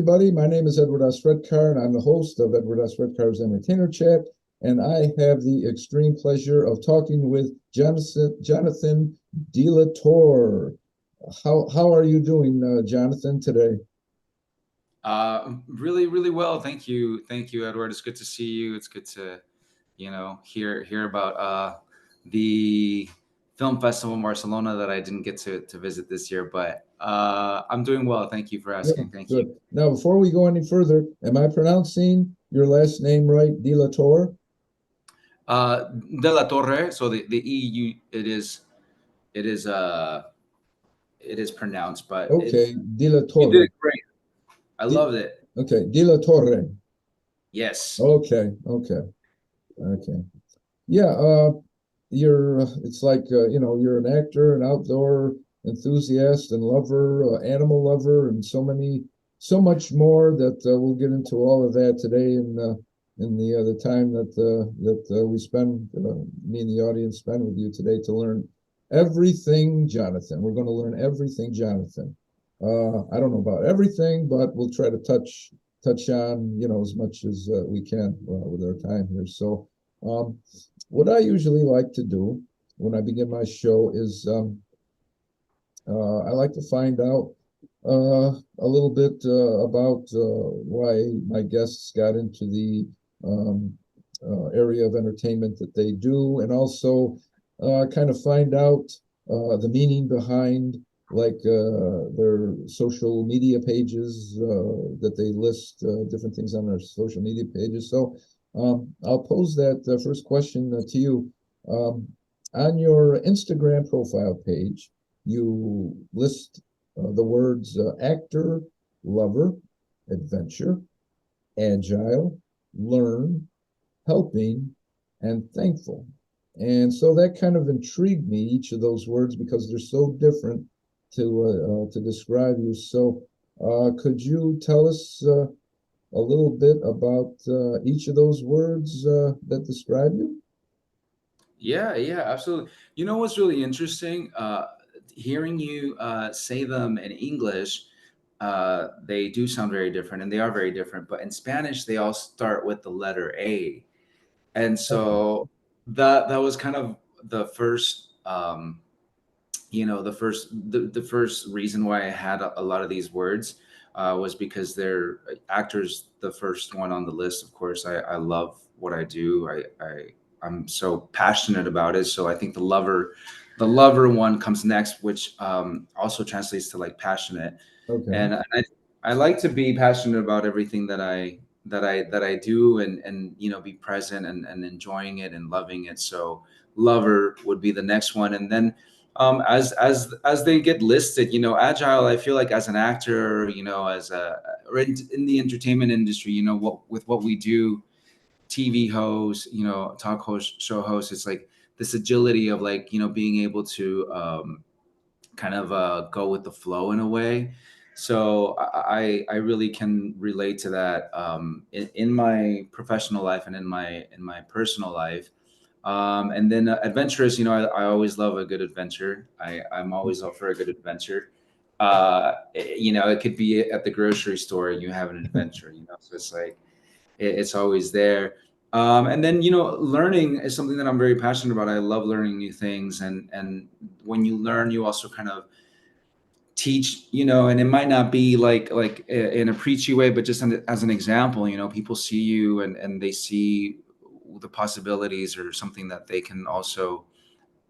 everybody. My name is Edward S. Redcar, and I'm the host of Edward S. Redcar's Entertainer Chat. And I have the extreme pleasure of talking with Jonathan De La Torre. How are you doing, Jonathan, today? Really, really well. Thank you, Edward. It's good to see you. It's good to, hear about the film festival in Barcelona that I didn't get to visit this year, but I'm doing well. Thank you for asking. Good, Thank you. good. Now, before we go any further, am I pronouncing your last name right, De La Torre? De la Torre. So the EU it is uh it is pronounced, but Okay, De La you did Torre. it great. I De, loved it. okay, De La Torre. Yes. Okay, okay, okay. Yeah, you're it's like you're an actor, an outdoor enthusiast and lover, animal lover, and so much more that we'll get into all of that today in the time that we spend me and the audience spend with you today to learn everything, Jonathan. We're going to learn everything, Jonathan. I don't know about everything, but we'll try to touch on as much as we can with our time here. So. Um, what I usually like to do when I begin my show is I like to find out a little bit about why my guests got into the um, area of entertainment that they do, and also kind of find out the meaning behind like their social media pages that they list different things on their social media pages. So I'll pose that first question to you. Um, on your Instagram profile page, you list the words actor, lover, adventure, agile, learn, helping, and thankful. And so that kind of intrigued me, each of those words, because they're so different to describe you. So could you tell us a little bit about each of those words that describe you? Yeah, yeah, absolutely. You know what's really interesting? Hearing you say them in English, they do sound very different, and they are very different. But in Spanish, they all start with the letter A, and Okay. so that was kind of the first, the first reason why I had a lot of these words was because they're actors. The first one on the list, of course. I love what I do. I'm so passionate about it. So I think the lover one comes next, which also translates to like passionate. Okay. And I like to be passionate about everything that I do, and be present and enjoying it and loving it. So lover would be the next one, and then as they get listed, agile. I feel like as an actor, as a or in the entertainment industry, what we do, TV host, talk host, show host, it's like this agility of like being able to kind of go with the flow in a way. So I really can relate to that in my professional life and in my personal life. And then adventurous, I always love a good adventure. I'm always up for a good adventure. It could be at the grocery store and you have an adventure, so it's like it's always there. And then learning is something that I'm very passionate about. I love learning new things, and when you learn, you also kind of teach, and it might not be like in a preachy way, but just as an example, people see you and they see the possibilities or something that they can also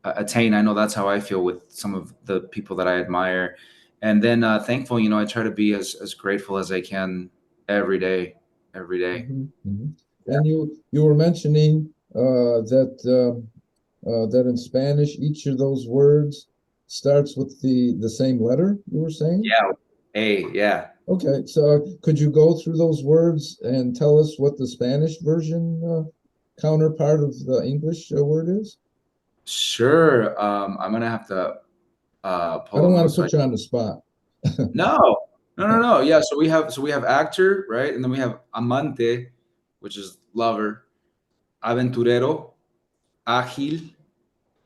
attain. I know that's how I feel with some of the people that I admire. And then thankful, I try to be as grateful as I can every day, every day. Hmm. And you were mentioning that in Spanish, each of those words starts with the same letter, you were saying? Yeah. Hey, yeah. Okay, so could you go through those words and tell us what the Spanish version counterpart of the English word is? Sure. I'm gonna have to I pull don't them want up to so I put you on the spot. no, no, no, no. Yeah, so we have actor, right? And then we have amante, which is lover, aventurero, ágil,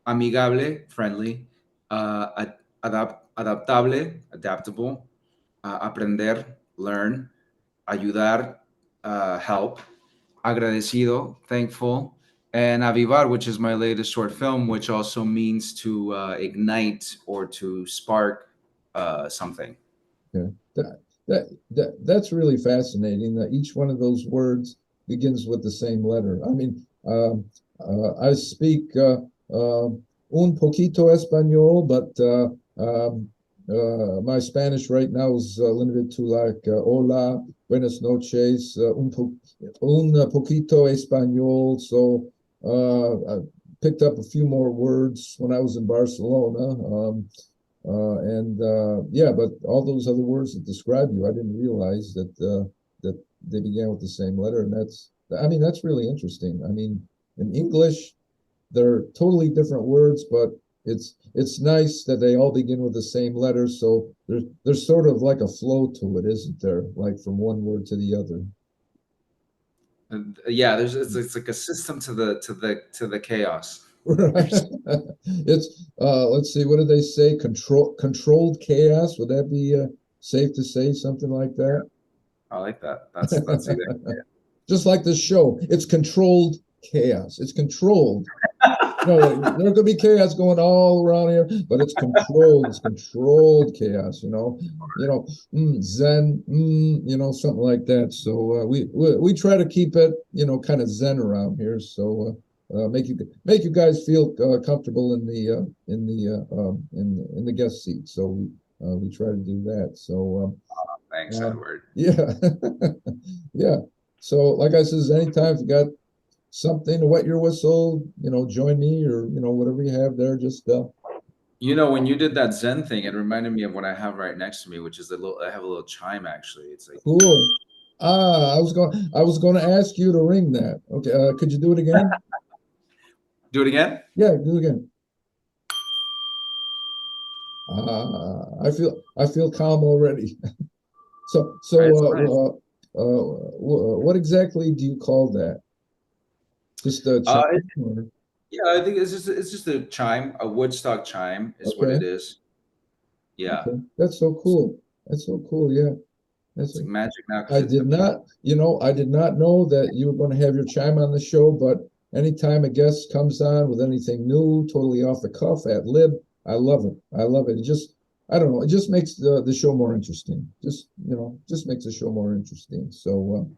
amigable, friendly, adaptable, adaptable, aprender, learn, ayudar, help, agradecido, thankful, and avivar, which is my latest short film, which also means to ignite or to spark something. Okay. That's really fascinating that each one of those words begins with the same letter. I mean, I speak un poquito español, but my Spanish right now is limited to like hola, buenas noches, un poquito español. So I picked up a few more words when I was in Barcelona. Yeah, but all those other words that describe you, I didn't realize that they began with the same letter, and I mean, that's really interesting. I mean, in English, they're totally different words, but it's nice that they all begin with the same letter. So there's sort of like a flow to it, isn't there? Like from one word to the other. Yeah, it's like a system to the chaos. Right. It's let's see, what did they say? Controlled chaos. Would that be safe to say something like that? I like that. That's exactly Just like this show, it's controlled chaos. It's controlled. No, there could be chaos going all around here, but it's controlled. It's controlled chaos. Zen. Something like that. So we try to keep it, kind of zen around here. So make you guys feel comfortable in the guest seat. So we try to do that. So thanks, Edward. yeah, yeah. So like I says, anytime if you got something to wet your whistle, join me or, whatever you have there, just When you did that Zen thing, it reminded me of what I have right next to me, which is I have a little chime actually. It's like, cool. I was going to ask you to ring that. Okay, could you do it again? do it again. Yeah, do it again. I feel calm already. So so Right, it's nice. what exactly do you call that? Just a Uh, chime? it- Or- yeah, I think it's just a chime, a Woodstock chime is what Okay, it is. Yeah, okay, that's so cool. That's so cool. Yeah, that's it's like magic now because I it's the did people. not, I did not know that you were going to have your chime on the show, but anytime a guest comes on with anything new, totally off the cuff, ad lib, I love it. I love it. I don't know, it just makes the show more interesting. Just makes the show more interesting. So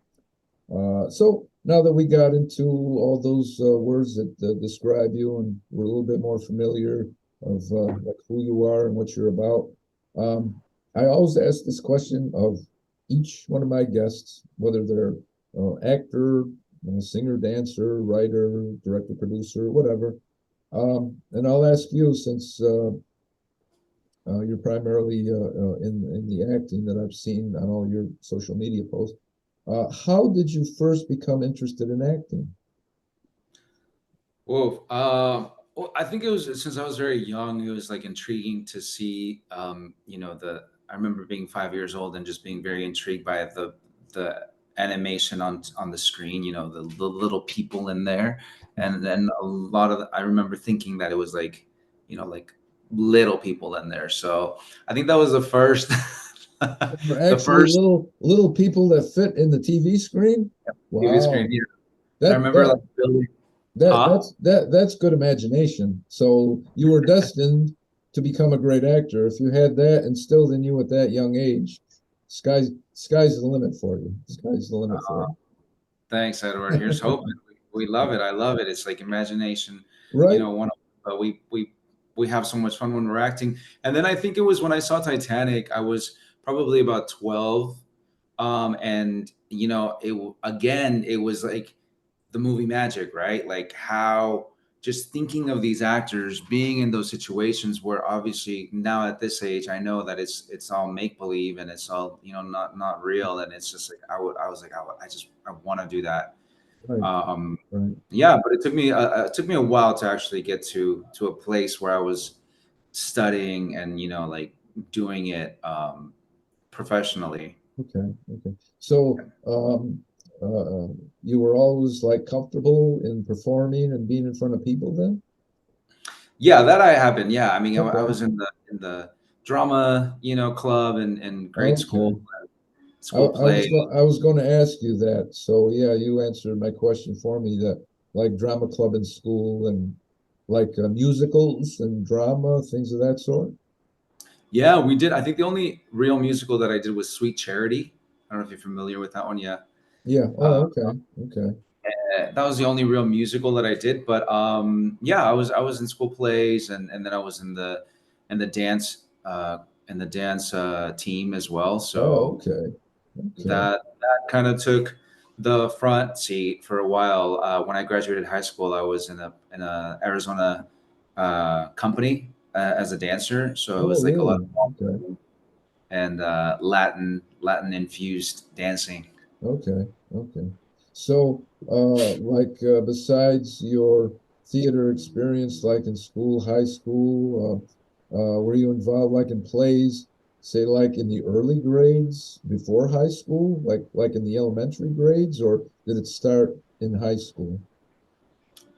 now that we got into all those words that describe you and we're a little bit more familiar of like who you are and what you're about, um, I always ask this question of each one of my guests, whether they're actor, singer, dancer, writer, director, producer, whatever. And I'll ask you since you're primarily in the acting that I've seen on all your social media posts. How did you first become interested in acting? Whoa. Well, I think it was since I was very young, it was like intriguing to see, I remember being 5 years old and just being very intrigued by the animation on the screen, the little people in there. And then a lot of, I remember thinking that it was like, like little people in there. So I think that was the first, Were the actually first little people that fit in the TV screen? TV screen. Wow. Yeah. I That remember like that Billy, that huh? that's good imagination. So you were destined to become a great actor. If you had that instilled in you at that young age, sky's the limit for you. Sky's the limit for Thanks, Edward. Here's you. hoping. We love it. I love it. It's like imagination. Right? One we have so much fun when we're acting. And then I think it was when I saw Titanic. I was probably about 12, and again, it was like the movie magic, right? Like how just thinking of these actors being in those situations where obviously now at this age I know that it's all make believe and it's all not real, and it's just like I was like I want to do that. Right. um Right. yeah, but it took me a while to actually get to a place where I was studying and like doing it professionally. Okay. Okay. So, uh, you were always like comfortable in performing and being in front of people then? Yeah, that I have been. Yeah, I mean, I Okay. was in the drama, club and grade Okay. school. school play. I was going to ask you that. So yeah, you answered my question for me. That like drama club in school and like musicals and drama, things of that sort. Yeah, we did. I think the only real musical that I did was Sweet Charity. I don't know if you're familiar with that one. Yeah. Yeah. Uh, Oh, okay. Okay. that was the only real musical that I did. But yeah, I was in school plays, and then I was in the dance in the dance team as well. Oh, So okay. Okay. that kind of took the front seat for a while. When I graduated high school, I was in a Arizona company as a dancer. So it Oh, was like a lot really? of Okay. and Latin infused dancing. Okay, okay. So, like, besides your theater experience, like in school, high school, were you involved like in plays, say like in the early grades before high school, like in the elementary grades, or did it start in high school?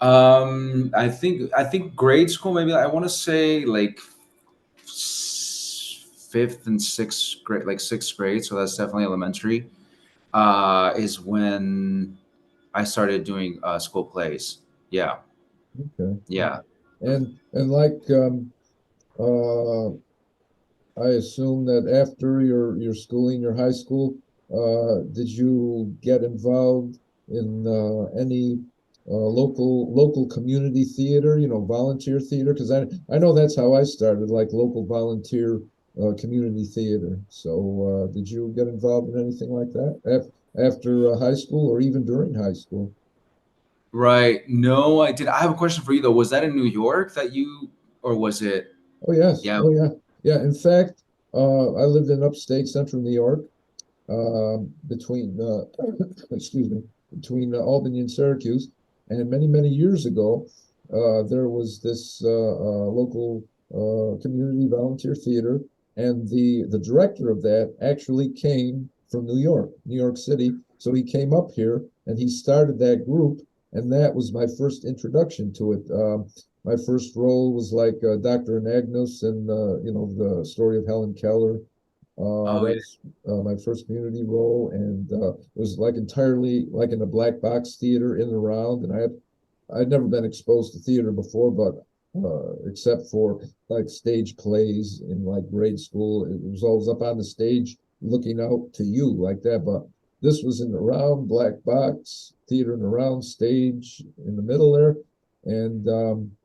I think grade school, maybe I want to say like fifth and sixth grade, like sixth grade. So that's definitely elementary. Is when I started doing school plays. Yeah, Okay, yeah. okay. And like uh I assume that after your schooling, your high school, did you get involved in any local community theater, volunteer theater? Because I know that's how I started, like local volunteer community theater. So did you get involved in anything like that after high school or even during high school? Right. No, I did. I have a question for you though. Was that in New York that you, or was it? Oh yes, Yeah. oh yeah, yeah. In fact, I lived in upstate central New York between excuse me, between Albany and Syracuse. And many years ago, there was this local community volunteer theater, and the director of that actually came from New York City. So he came up here and he started that group, and that was my first introduction to it. My first role was like Dr. Anagnos and the story of Helen Keller. Oh That yeah. was my first community role, and it was like entirely like in a black box theater in and around. And I'd never been exposed to theater before, but except for like stage plays in like grade school, it was always up on the stage looking out to you like that. But this was in the round black box theater in the round stage in the middle there, and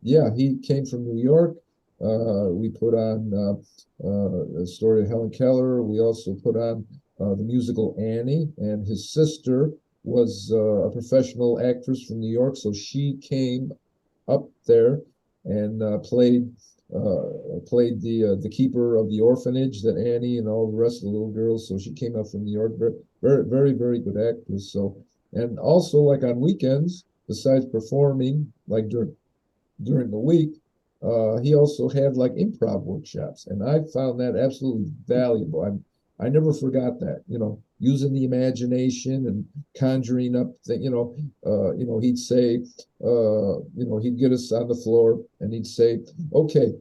yeah, he came from New York. We put on the story of Helen Keller. We also put on the musical Annie, and his sister was a professional actress from New York, so she came up there and played the keeper of the orphanage that Annie and all the rest of the little girls. So she came up from New York, very good actress. So and also like on weekends, besides performing like during the week, he also had like improv workshops, and I found that absolutely valuable. I never forgot that, using the imagination and conjuring up he'd say, he'd get us on the floor and he'd say, okay,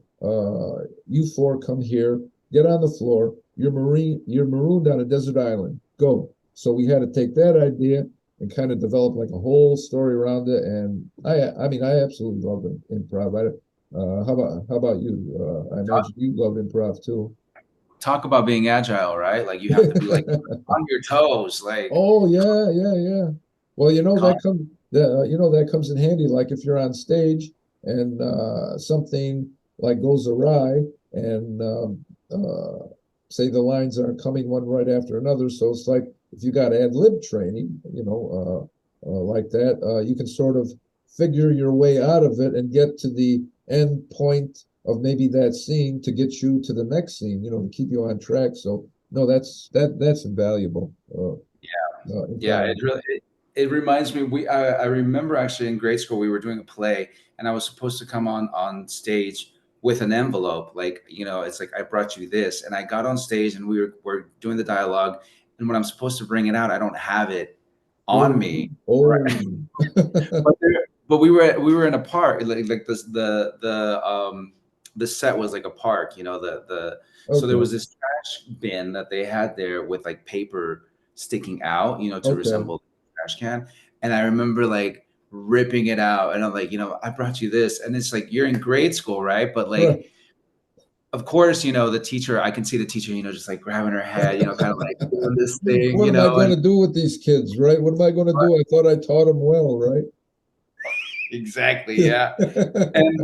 you four come here, get on the floor. You're marooned on a desert island. Go. So we had to take that idea and kind of develop like a whole story around it. And I mean, I absolutely love improv. How about you? I imagine you love improv too. Talk about being agile, right? Like you have to be like on your toes, like Oh yeah, yeah, yeah. Well, con- that comes in handy. Like if you're on stage and something like goes awry, and say the lines aren't coming one right after another, so it's like if you got ad lib training, like that, you can sort of figure your way out of it and get to the end point of maybe that scene to get you to the next scene. To keep you on track. So no, that's invaluable. yeah, it Invaluable. really it reminds me. I remember actually in grade school we were doing a play, and I was supposed to come on stage with an envelope, like it's like I brought you this, and I got on stage and we're doing the dialogue, and when I'm supposed to bring it out, I don't have it on Oh, me. oh. But we were in a park, like this the the set was like a park, you know, the so there Okay. was this trash bin that they had there with like paper sticking out, you know, to Okay. resemble a trash can. And I remember like ripping it out and I'm like, you know, I brought you this. And it's like you're in grade school, right? But Right. like of course, you know, the teacher, I can see the teacher, you know, just like grabbing her head, you know, kind of like doing this thing, What you am I know, going and to do with these kids, right? What am I going to do? I thought I taught them well, right? exactly, yeah. And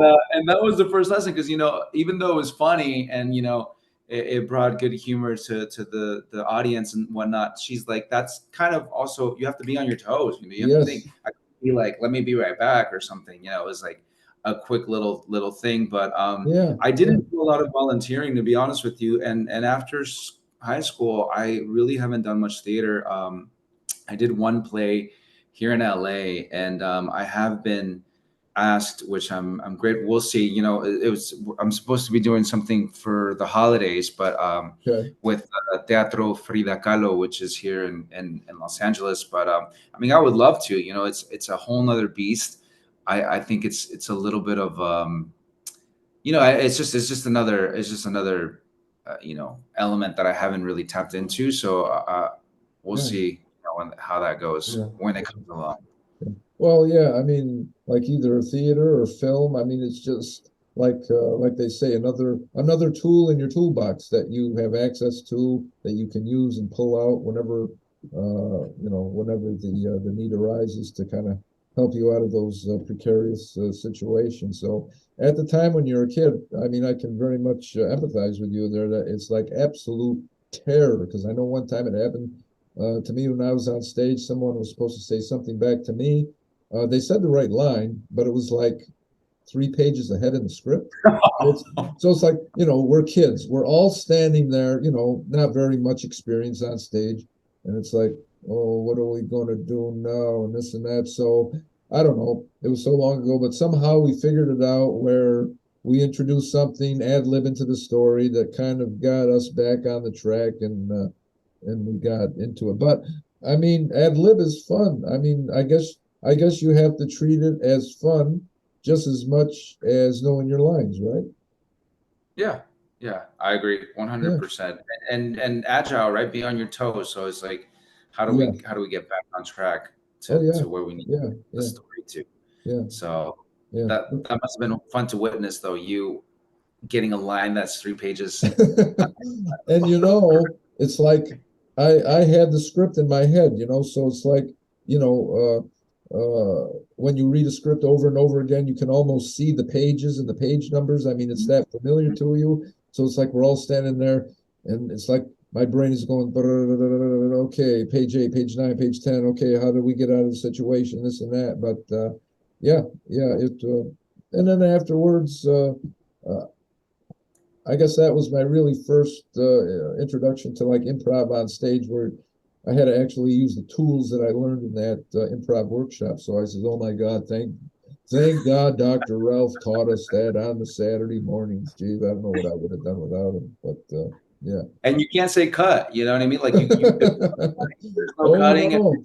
that was the first lesson because you know even though it was funny and you know it brought good humor to the audience and whatnot, she's like that's kind of also you have to be on your toes, you know, you have to think Yes. I could be like let me be right back or something, you know, it was like a quick little thing. But Yeah. I Yeah. didn't do a lot of volunteering to be honest with you, and after high school I really haven't done much theater. I did one play here in LA, and I have been asked, which I'm great. We'll see. You know, it was I'm supposed to be doing something for the holidays, but Okay. with Teatro Frida Kahlo, which is here in Los Angeles. But I mean, I would love to. You know, it's a whole nother beast. I think it's a little bit of you know, it's just another you know element that I haven't really tapped into. So we'll Yeah. see you know, how that goes Yeah. when it comes along. Well, yeah, I mean, like either theater or film. I mean, it's just like they say, another tool in your toolbox that you have access to that you can use and pull out whenever whenever the need arises to kind of help you out of those precarious situations. So at the time when you're a kid, I mean, I can very much empathize with you there. That it's like absolute terror because I know one time it happened to me when I was on stage. Someone was supposed to say something back to me. They said the right line, but it was like 3 pages ahead in the script. So it's like, we're kids. We're all standing there, not very much experience on stage. And it's like, oh, what are we going to do now? And this and that. So I don't know. It was so long ago, but somehow we figured it out where we introduced something, ad lib into the story that kind of got us back on the track and we got into it. But I mean, ad lib is fun. I mean, I guess you have to treat it as fun just as much as knowing your lines, right? Yeah, yeah, I agree Yeah, 100%. And agile, right? Be on your toes. So it's like, yeah. how do we get back on track Oh yeah, to where we need yeah, the yeah, story to? yeah, So yeah. that must have been fun to witness, though. You getting a line that's 3 pages. And it's like I had the script in my head, so it's like, you know, when you read a script over and over again, you can almost see the pages and the page numbers. I mean, it's that familiar to you. So it's like we're all standing there and it's like my brain is going, okay, page 8, page 9, page 10. Okay, how do we get out of the situation? This and that. But yeah, yeah, and then afterwards, uh, I guess that was my really first introduction to like improv on stage, where I had to actually use the tools that I learned in that improv workshop. So I said, "Oh my God, thank God, Dr. Ralph taught us that on the Saturday mornings." Geez, I don't know what I would have done without him, but yeah. And you can't say cut. You know what I mean? Like there's no Oh cutting. And no,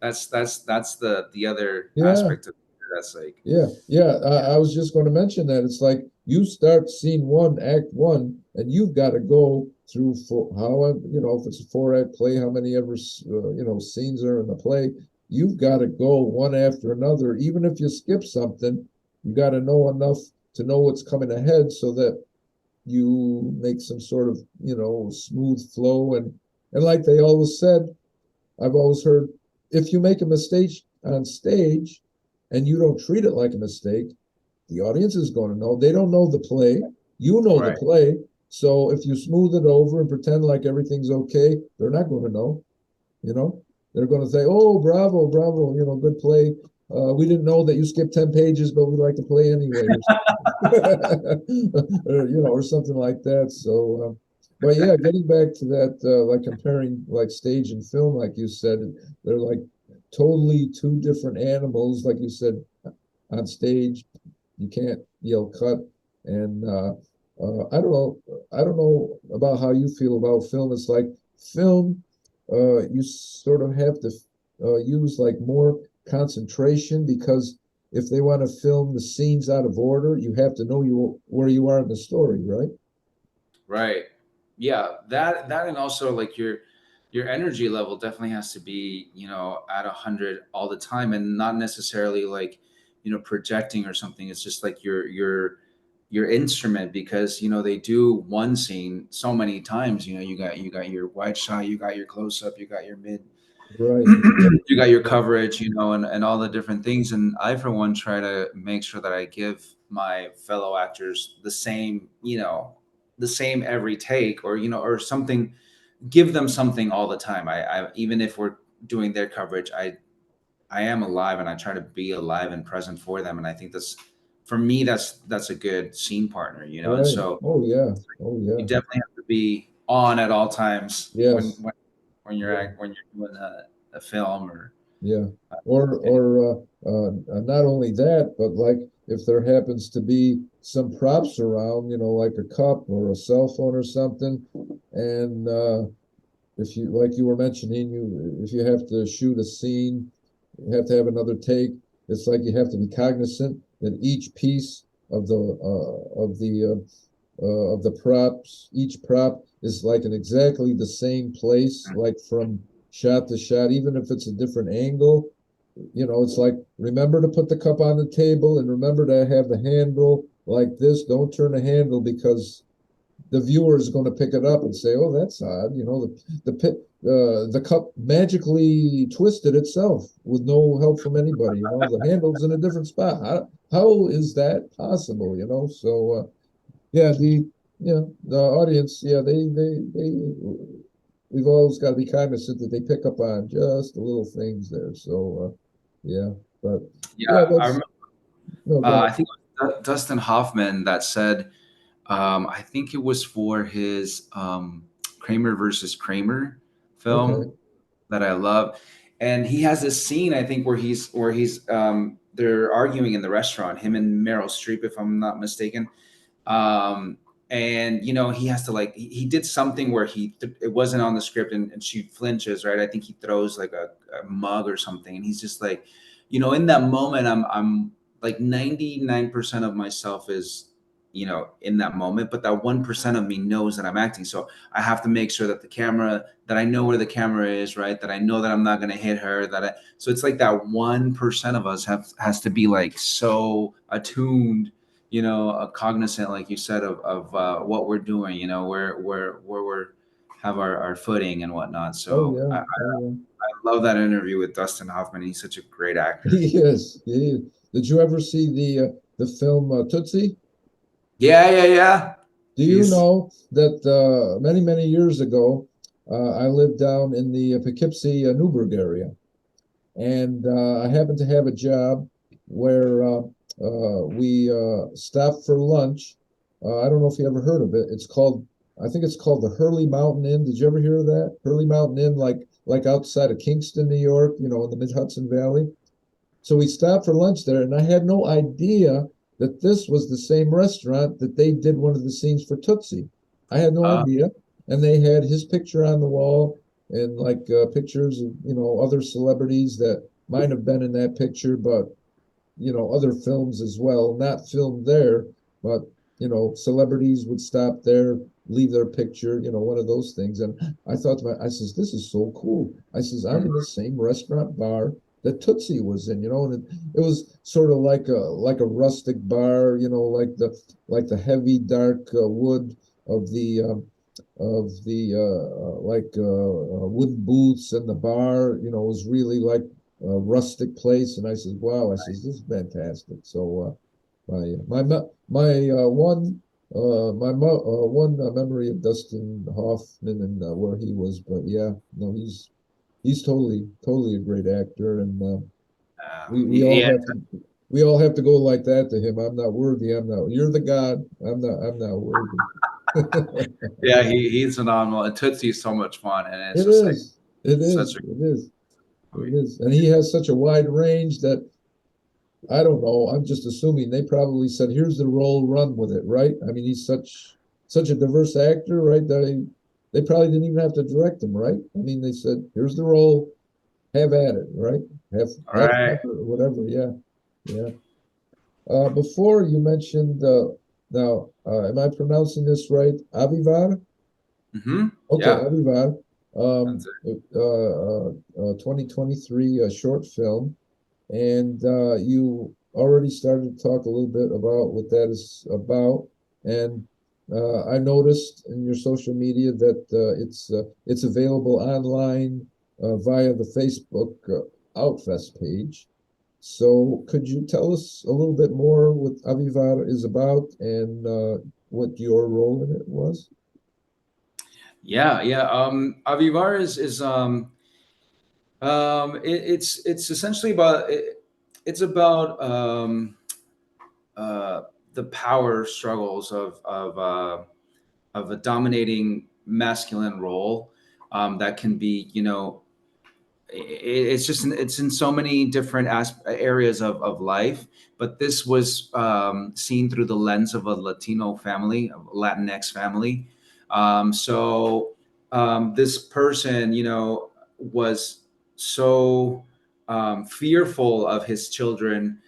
that's the other yeah. aspect of it. That's like Yeah, yeah. yeah. I was just going to mention that it's like you start scene one, act one, and you've got to go through for if it's a 4 act play, how many ever scenes are in the play. You've got to go one after another. Even if you skip something, you got to know enough to know what's coming ahead so that you make some sort of smooth flow. And like they always said, I've always heard, if you make a mistake on stage and you don't treat it like a mistake, the audience is going to know. They don't know the play. You know the Right. play. So if you smooth it over and pretend like everything's okay, they're not going to know. You know, they're going to say, "Oh, bravo, bravo! Good play. We didn't know that you skipped 10 pages, but we like to play anyway," or or something like that. So, but yeah, getting back to that, like comparing like stage and film, like you said, they're like totally two different animals. Like you said, on stage, you can't yell cut, and I don't know about how you feel about film. It's like film, you sort of have to use like more concentration because if they want to film the scenes out of order, you have to know you where you are in the story, right? Right. Yeah, that and also like your energy level definitely has to be, at 100 all the time, and not necessarily like, projecting or something. It's just like your instrument, because they do one scene so many times. You got your wide shot, you got your close up, you got your mid, Right. you got your Right. coverage, and all the different things. And I, for one, try to make sure that I give my fellow actors the same every take, or something, give them something all the time. Even if we're doing their coverage, I am alive, and I try to be alive and present for them. And I think that's, for me, that's a good scene partner, and Right. so Oh yeah. Oh you yeah. definitely have to be on at all times when Yes. when you're Yeah. when you're doing a film, or Yeah. uh, any. Not only that, but like if there happens to be some props around, like a cup or a cell phone or something, and if you like you were mentioning, you if you have to shoot a scene, you have to have another take. It's like you have to be cognizant that each piece of the props, each prop is like in exactly the same place, like from shot to shot, even if it's a different angle. It's like remember to put the cup on the table and remember to have the handle like this. Don't turn the handle because the viewer is going to pick it up and say, "Oh, that's odd." The cup magically twisted itself with no help from anybody. The handle's in a different spot. How is that possible? Yeah, the audience, yeah, we've always got to be cognizant that they pick up on just the little things there. So, yeah, but Yeah, yeah, I that's remember. no, go ahead. I think it was Dustin Hoffman that said, I think it was for his Kramer versus Kramer Okay, film that I love, and he has this scene, I think, where he's they're arguing in the restaurant, him and Meryl Streep, if I'm not mistaken. um and he has to, like, he did something where it wasn't on the script, and she flinches, right? I think he throws like a mug or something, and he's just like, in that moment, I'm like 99% of myself is, in that moment, but that 1% of me knows that I'm acting. So I have to make sure that I know where the camera is, right? That I know that I'm not going to hit her, so it's like that 1% of us has to be like so attuned, cognizant, like you said, of what we're doing, where we're have our footing and whatnot. oh So yeah, I oh yeah. love that interview with Dustin Hoffman. He's such a great actor. He is. Did you ever see the film Tootsie? Yeah, yeah, yeah. Do you He's know that many, many years ago, I lived down in the Poughkeepsie, Newburgh area, and I happened to have a job where we stopped for lunch. I don't know if you ever heard of it. I think it's called the Hurley Mountain Inn. Did you ever hear of that? Hurley Mountain Inn, like outside of Kingston, New York, in the Mid Hudson Valley. So we stopped for lunch there, and I had no idea that this was the same restaurant that they did one of the scenes for Tootsie. I had no uh, idea. And they had his picture on the wall and like pictures of, other celebrities that might have been in that picture, but other films as well, not filmed there, but celebrities would stop there, leave their picture, one of those things. And I says, this is so cool. I says, I'm in the same restaurant bar that Tootsie was in, and it was sort of like a rustic bar, like the heavy dark wood of the wooden booths and the bar, was really like a rustic place. And I says, wow, I says, this is fantastic. So one memory of Dustin Hoffman and where he was, but yeah, no, he's totally a great actor, and we all yeah, have to go like that to him. I'm not worthy. I'm not. You're the God. I'm not worthy. yeah. He's phenomenal. And Tootsie is so much fun, and it's It just like is. It such is. a It is. It movie. is. And he has such a wide range that I don't know. I'm just assuming they probably said, "Here's the role, run with it." Right? I mean, he's such a diverse actor, right? They probably didn't even have to direct him, right? I mean, they said, "Here's the role, have at it," right? Have All have right. fun or whatever. Yeah. Yeah. Before you mentioned, now, am I pronouncing this right? Avivar? Hmm. Okay, Yeah, Avivar. that's it. 2023 short film. And you already started to talk a little bit about what that is about. And I noticed in your social media that it's available online via the Facebook Outfest page. So could you tell us a little bit more what Avivar is about and what your role in it was? Yeah, yeah. Avivar it's essentially about it's about uh, the power struggles of a dominating masculine role that can be, you know, it's just it's in so many different areas of life, but this was seen through the lens of a Latino family, a Latinx family. This person, you know, was so fearful of his children,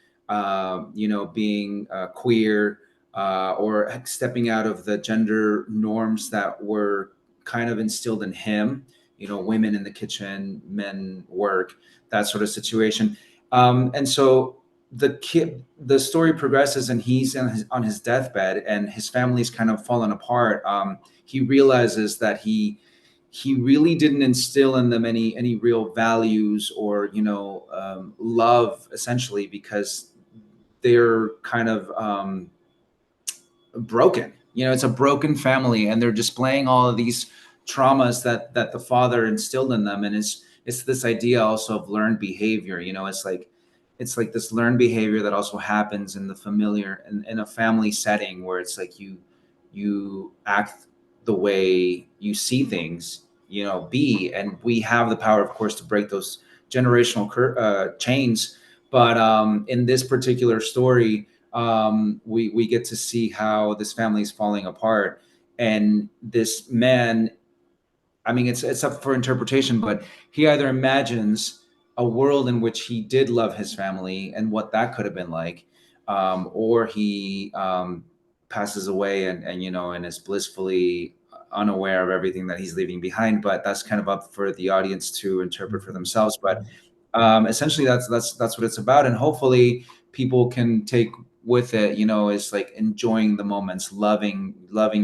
you know, being queer, or stepping out of the gender norms that were kind of instilled in him, you know, women in the kitchen, men work, that sort of situation. And so the story progresses, and he's on his deathbed, and his family's kind of fallen apart. He realizes that he really didn't instill in them any real values or, you know, love, essentially, because they're kind of broken. You know, it's a broken family, and they're displaying all of these traumas that the father instilled in them. And it's this idea also of learned behavior. You know, it's like this learned behavior that also happens in the familiar in a family setting, where it's like you act the way you see things, you know, be. And we have the power, of course, to break those generational chains. But in this particular story, we get to see how this family is falling apart, and this man, I mean, it's up for interpretation, but he either imagines a world in which he did love his family and what that could have been like, or he passes away and, you know, and is blissfully unaware of everything that he's leaving behind. But that's kind of up for the audience to interpret for Mhm. themselves. But essentially, that's what it's about, and hopefully people can take with it, you know, is like enjoying the moments, loving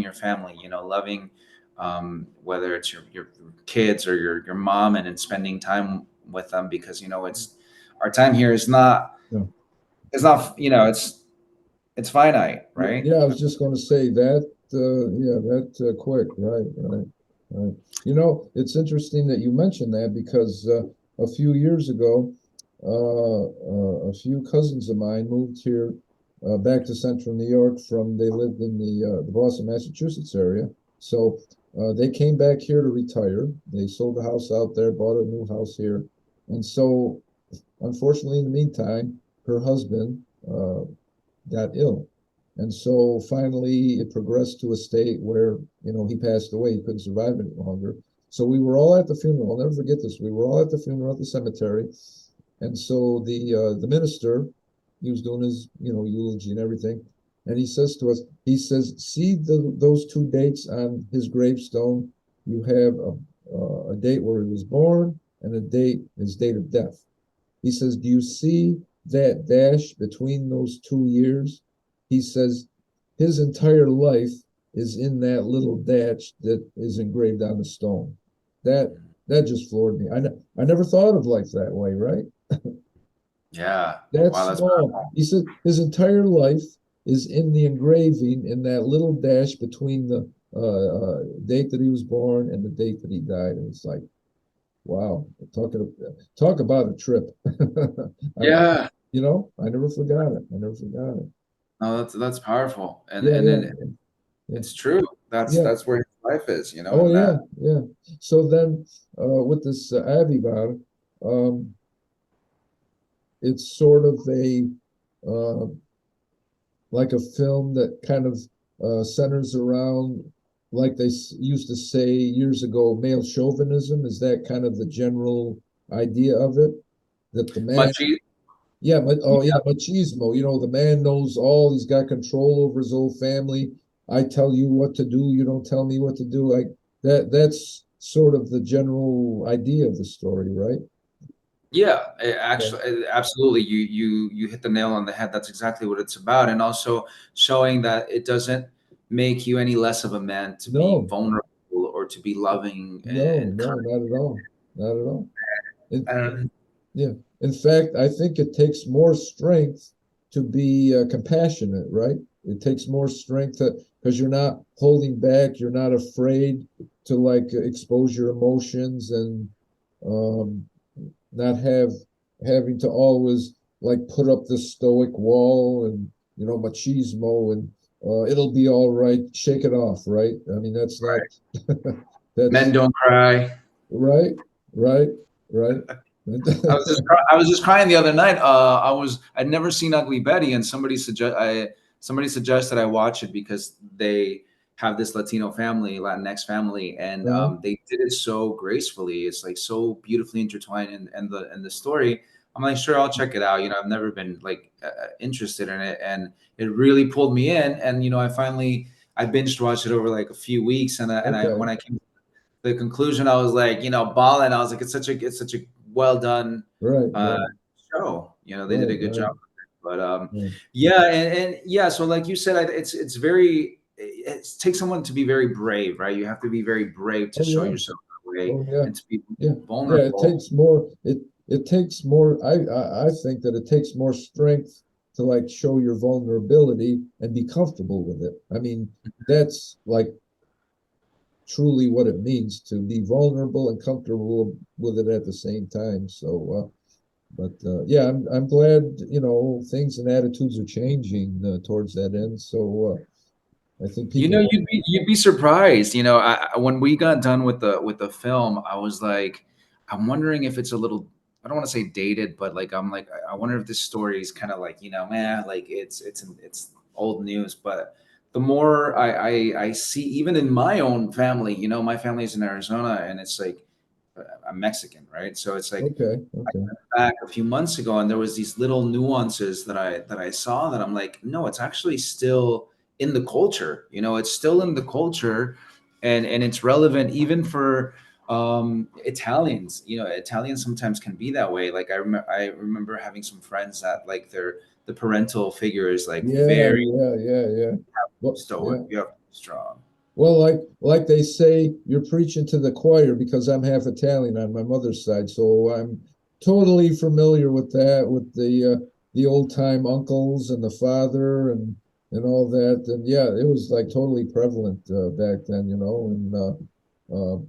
your family, you know, loving whether it's your kids or your mom, and spending time with them, because, you know, it's our time here is not, Yeah. it's not, you know, it's finite, right? Yeah, I was just going to say that. Yeah, that quick, right, right, right. You know, it's interesting that you mentioned that because a few years ago, a few cousins of mine moved here back to Central New York from they lived in the Boston, Massachusetts area. So they came back here to retire. They sold the house out there, bought a new house here, and so unfortunately, in the meantime, her husband got ill. And so finally it progressed to a state where, you know, he passed away. He couldn't survive any longer. So we were all at the funeral. I'll never forget this. We were all at the funeral at the cemetery. And so the minister, he was doing his, you know, eulogy and everything. And he says to us, he says, see those two dates on his gravestone. You have a date where he was born and a date, his date of death. He says, do you see that dash between those 2 years? He says, his entire life is in that little dash that is engraved on the stone. That that just floored me. I never thought of life that way, right? Yeah. That Wow, that's small. He said his entire life is in the engraving in that little dash between the date that he was born and the date that he died. And it's like, wow, talk about a trip. yeah. You know, I never forgot it. I never forgot it. No, that's powerful, Yeah, and yeah, then yeah, it's true. yeah. That's where his life is, you know, Oh, and yeah, that. yeah. So then, with this Avivar, um, it's sort of a uh, like a film that kind of centers around, like they used to say years ago, male chauvinism. Is that kind of the general idea of it? That the man, Machi- Yeah, but oh yeah, machismo. You know, the man knows all. He's got control over his whole family. I tell you what to do. You don't tell me what to do. Like that. That's sort of the general idea of the story, right? Yeah, Yeah. absolutely. You hit the nail on the head. That's exactly what it's about, and also showing that it doesn't make you any less of a man to be No, vulnerable or to be loving no, and no, kind. not at all. Not at all. It, And yeah. In fact, I think it takes more strength to be compassionate, right? It takes more strength because you're not holding back. You're not afraid to like expose your emotions and um, not having to always like put up this stoic wall and machismo and it'll be all right. Shake it off, right? I mean, that's not men that's don't cry. right, right, right. I was just crying the other night. I'd never seen Ugly Betty, and somebody suggested I watch it because they have this Latino family, Latinx family, and they did it so gracefully. It's like so beautifully intertwined, and the story. I'm like, sure, I'll check it out. I've never been like interested in it, and it really pulled me in. And I binged watched it over like a few weeks, and Okay, when I came the conclusion, I was like, balling. I was like, it's such a well done right, uh, right, show. They did right, a good right, job. But right. yeah, and yeah. So like you said, it's very it takes someone to be very brave, right? You have to be very brave to Oh show yeah, yourself that way oh yeah, and to be yeah, yeah. It vulnerable. takes more. It takes more. I think that it takes more strength to like show your vulnerability and be comfortable with it. I mean, that's like truly what it means to be vulnerable and comfortable with it at the same time. So, but yeah, I'm glad things and attitudes are changing towards that end. So I think people will. You'd be surprised. When we got done with the film, I was like, I'm wondering if it's a little. I don't want to say dated, but like I'm like I wonder if this story is kind of like man, like it's old news. But the more I see, even in my own family, my family is in Arizona, and it's like I'm Mexican, right? So it's like Okay, okay, back a few months ago, and there was these little nuances that I saw that I'm like, no, it's actually still in the culture. It's still in the culture, and it's relevant even for Italians. Italians sometimes can be that way. Like I remember having some friends that like the parental figure is like yeah, very yeah, yeah, yeah. Well, stoic. yeah. You have to be strong. Well, like they say, you're preaching to the choir because I'm half Italian on my mother's side, so I'm totally familiar with that, with the old time uncles and the father and all that. And yeah, it was like totally prevalent back then, and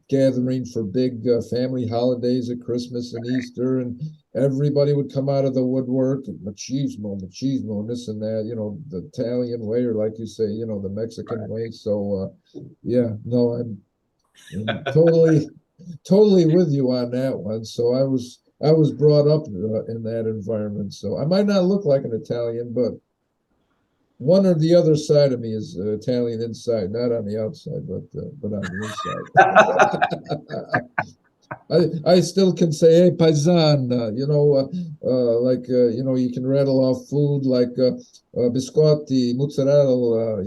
gathering for big family holidays at Christmas and Easter, and everybody would come out of the woodwork, and machismo, machismo, and this and that, the Italian way, or like you say, the Mexican way. So. Yeah, no, I'm totally with you on that one. So I was brought up in that environment. So I might not look like an Italian, but one or the other side of me is Italian inside, not on the outside, but on the inside. I still can say, hey, paisan, like, you can rattle off food like biscotti, mozzarella,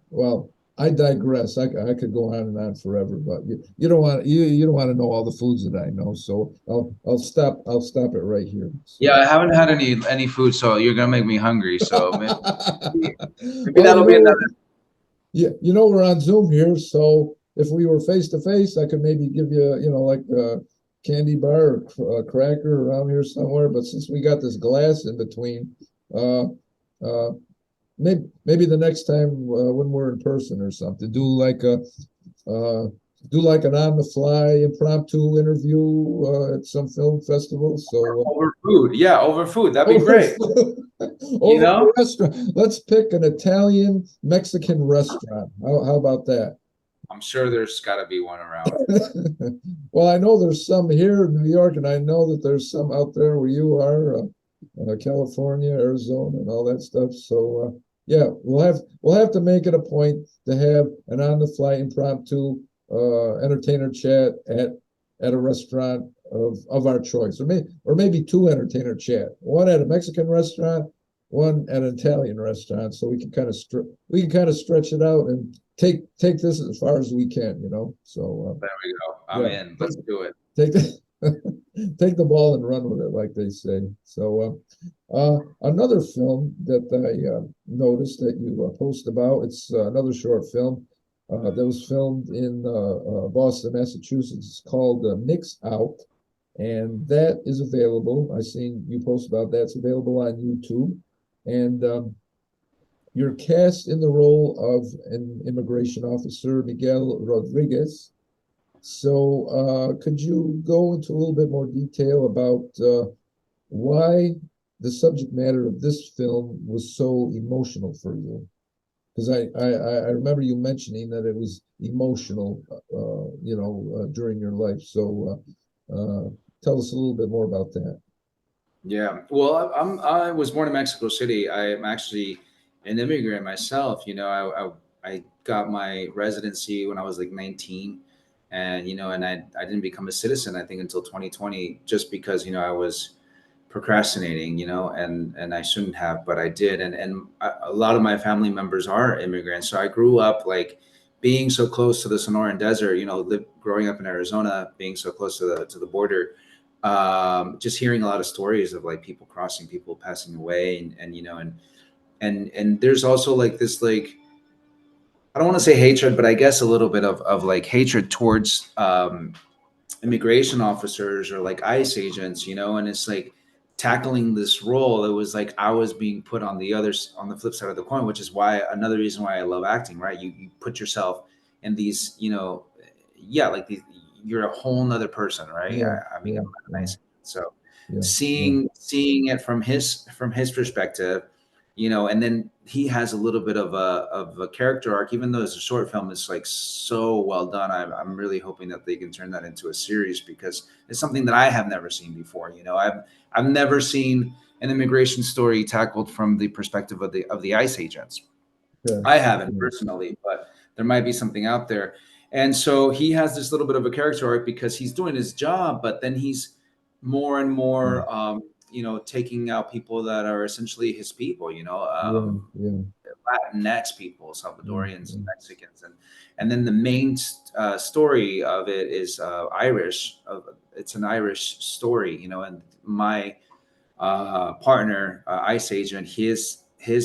well, I digress. I could go on and on forever, but you don't want to know all the foods that I know. So I'll stop it right here. Yeah, So I haven't had any food, so you're gonna make me hungry. So maybe well, that'll be another. yeah, we're on Zoom here, so if we were face to face, I could maybe give you, like a candy bar or a cracker around here somewhere. But since we got this glass in between, uh, uh, maybe the next time when we're in person or something, uh, do like an on the fly impromptu interview at some film festival. So Over food. Yeah, over food. That'd be over great. You over a know? restaurant. Let's pick an Italian Mexican restaurant. How about that? I'm sure there's got to be one around. Well, I know there's some here in New York, and I know that there's some out there where you are, California, Arizona, and all that stuff. So, yeah, we'll have to make it a point to have an on-the-fly impromptu entertainer chat at a restaurant of our choice, or maybe two entertainer chat, one at a Mexican restaurant, one at an Italian restaurant, so we can we can kind of stretch it out and take this as far as we can, you know. So There we go. I'm yeah, in. Let's do it. take the take the ball and run with it, like they say. So another film that I noticed that you post about, it's another short film that was filmed in Boston, Massachusetts. It's called Mix Out, and that is available. I seen you post about that. It's available on YouTube, and you're cast in the role of an immigration officer, Miguel Rodriguez. So, could you go into a little bit more detail about why the subject matter of this film was so emotional for you? Because I remember you mentioning that it was emotional, during your life. So, tell us a little bit more about that. Yeah. Well, I was born in Mexico City. I'm actually an immigrant myself. I got my residency when I was like 19, and I didn't become a citizen, I think, until 2020, just because I was procrastinating, and I shouldn't have, but I did. A lot of my family members are immigrants, so I grew up like being so close to the Sonoran Desert. Growing up in Arizona, being so close to the border, just hearing a lot of stories of like people crossing, people passing away, and there's also like this, like, I don't want to say hatred, but I guess a little bit of like hatred towards immigration officers or like ICE agents, and it's like tackling this role. It was like I was being put on on the flip side of the coin, which is why another reason why I love acting, right? You put yourself in these, yeah, like these, you're a whole nother person, right? Yeah, I mean, yeah, I'm not an yeah, ICE agent. So yeah, yeah, seeing it from his perspective, and then he has a little bit of a character arc, even though it's a short film. It's like so well done. I'm really hoping that they can turn that into a series, because it's something that I have never seen before. I've never seen an immigration story tackled from the perspective of the ICE agents. yeah, I haven't yeah, personally, but there might be something out there. And so he has this little bit of a character arc because he's doing his job, but then he's more and yeah, more, taking out people that are essentially his people, yeah, yeah, Latinx people, yeah, Salvadorians yeah. and Mexicans, and then the main story of it is Irish. It's an Irish story, and my partner, ICE agent, his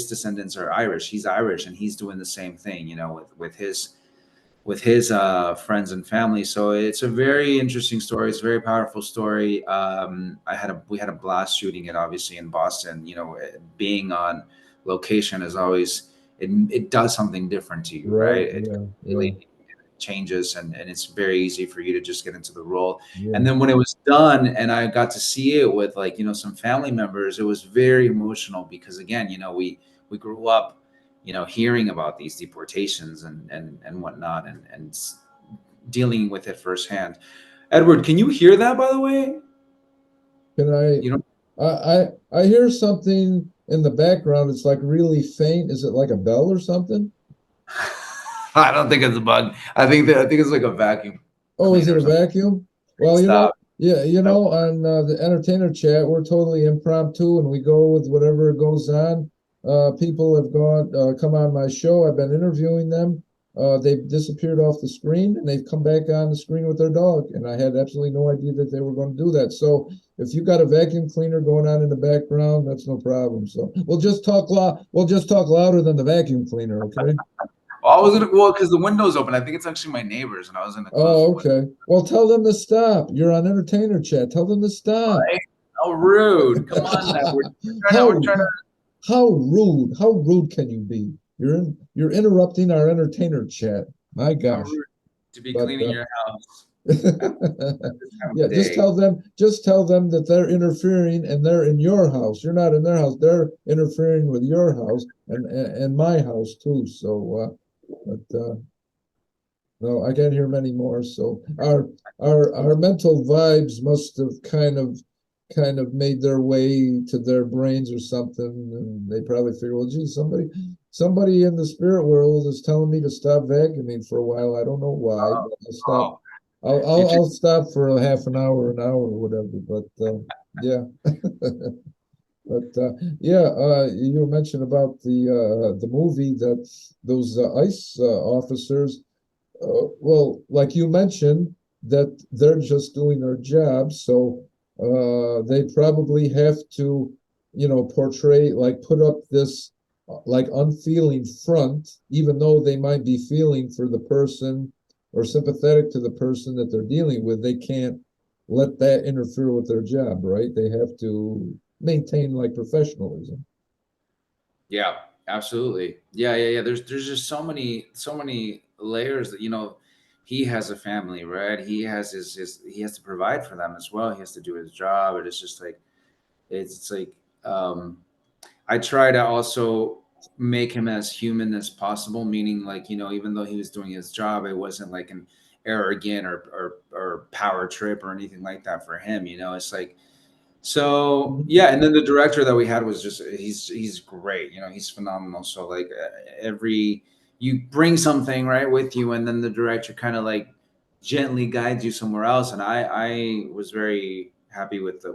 descendants are Irish. He's Irish, and he's doing the same thing, with his friends and family. So it's a very interesting story. It's a very powerful story. We had a blast shooting it, obviously in Boston. Being on location is always, it does something different to you, Right, right? It yeah, yeah, really changes, and it's very easy for you to just get into the role. yeah. And then when it was done and I got to see it with, like, some family members, it was very emotional because, again, we grew up, hearing about these deportations and whatnot, and dealing with it firsthand. Edward, can you hear that, by the way? Can You know, I hear something in the background. It's like really faint. Is it like a bell or something? I don't think it's a bug. I think it's like a vacuum Oh, is it cleaner or a something. vacuum? Well, Stop. yeah, That on the entertainer chat, we're totally impromptu and we go with whatever goes on. People have come on my show. I've been interviewing them. They've disappeared off the screen and they've come back on the screen with their dog. And I had absolutely no idea that they were going to do that. So if you got a vacuum cleaner going on in the background, that's no problem. So We'll just talk louder than the vacuum cleaner, okay? Well, I was gonna, well, because the window's open. I think it's actually my neighbors, and I was gonna close the Oh, window. okay. Well, tell them to stop. You're on entertainer chat. Tell them to stop. Right? How rude! Come on, now. We're How trying to. how rude? How rude can you be? You're interrupting our entertainer chat. My How gosh. rude to be But cleaning your house at this time yeah, of day. just tell them that they're interfering and they're in your house. You're not in their house. They're interfering with your house and my house too. So but no, I can't hear many more. So our mental vibes must have kind of made their way to their brains or something, and they probably figure, well, gee, somebody in the spirit world is telling me to stop vacuuming for a while. I don't know why, Oh, but I stopped. oh. You too. I'll stop for a half an hour, or whatever. But yeah, but yeah, you mentioned about the movie that those ICE officers. Well, like you mentioned, that they're just doing their job, so they probably have to, portray, like put up this like unfeeling front, even though they might be feeling for the person or sympathetic to the person that they're dealing with. They can't let that interfere with their job, right? They have to maintain like professionalism. Yeah, absolutely. Yeah. There's just so many layers that he has a family, right? He has his he has to provide for them as well. He has to do his job. And it's just like it's like um I try to also make him as human as possible, meaning like, even though he was doing his job, it wasn't like an arrogant or power trip or anything like that for him. It's like so Mhm. yeah, and then the director that we had was just he's great. He's phenomenal. So like every you bring something right with you, and then the director kind of like gently guides you somewhere else. And I was very happy with the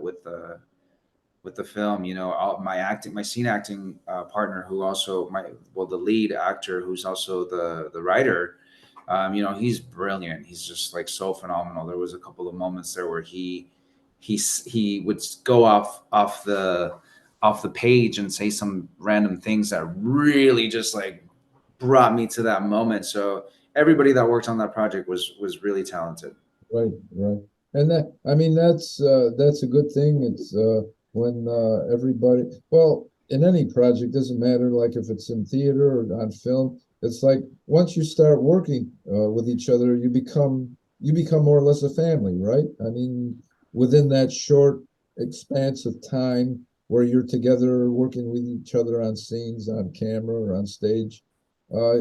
film. All my scene acting partner, who also the lead actor, who's also the writer. He's brilliant. He's just like so phenomenal. There was a couple of moments there where he would go off the page and say some random things that really just like brought me to that moment. So everybody that worked on that project was really talented. Right, right. And that, I mean, that's a good thing. It's when everybody, well, in any project, doesn't matter, like if it's in theater or on film, it's like once you start working with each other, you become more or less a family, right? I mean, within that short expanse of time where you're together working with each other on scenes, on camera or on stage, uh,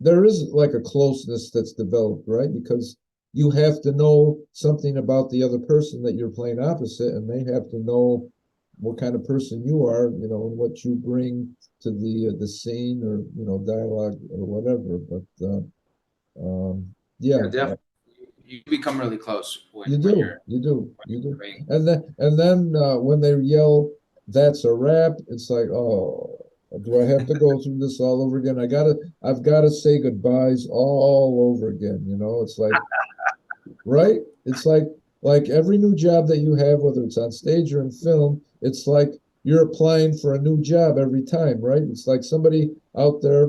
there is like a closeness that's developed, right? Because you have to know something about the other person that you're playing opposite, and they have to know what kind of person you are, and what you bring to the scene, or dialogue or whatever. But yeah, Yeah, definitely. You become really close you when do, you do, when you do. you're doing. And then when they yell, "That's a wrap," it's like, oh, do I have to go through this all over again? I've got to say goodbyes all over again. It's like, right? It's like every new job that you have, whether it's on stage or in film, it's like you're applying for a new job every time, right? It's like somebody out there,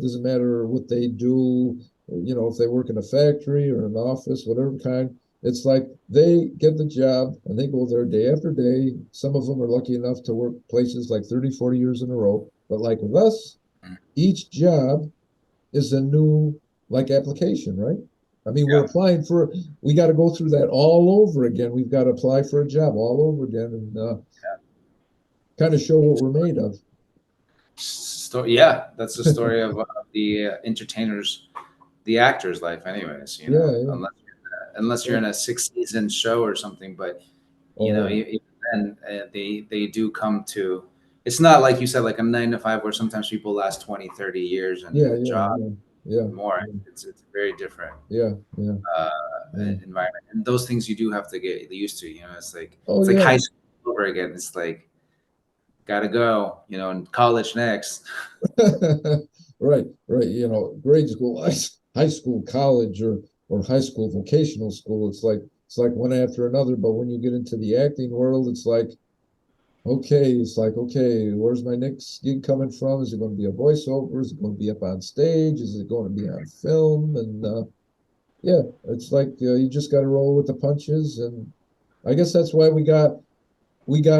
doesn't matter what they do, if they work in a factory or an office, whatever kind. It's like they get the job and they go there day after day. Some of them are lucky enough to work places like 30, 40 years in a row. But like with us, each job is a new like application, right? I mean, we're Yeah. applying for, we got to go through that all over again. We've got to apply for a job all over again, and kind of show what we're made of. Yeah, that's the story of the entertainer's, the actor's life, anyways. Yeah, yeah. Unless you're Right. in a 6 season show or something, but Oh, even then they do come to. It's not like you said, like a 9 to 5, where sometimes people last 20, 30 years in yeah, a yeah, job yeah, yeah, more. yeah, It's a very different yeah, yeah, uh, yeah. environment, and those things you do have to get used to. Oh, It's like high yeah. school over again. It's like gotta go, and college next. Right, right. Grade school, high school, college, or high school vocational school. It's like one after another. But when you get into the acting world, it's like, okay, where's my next gig coming from? Is it going to be a voiceover? Is it going to be up on stage? Is it going to be on film? And yeah, it's like you just got to roll with the punches. And I guess that's why we got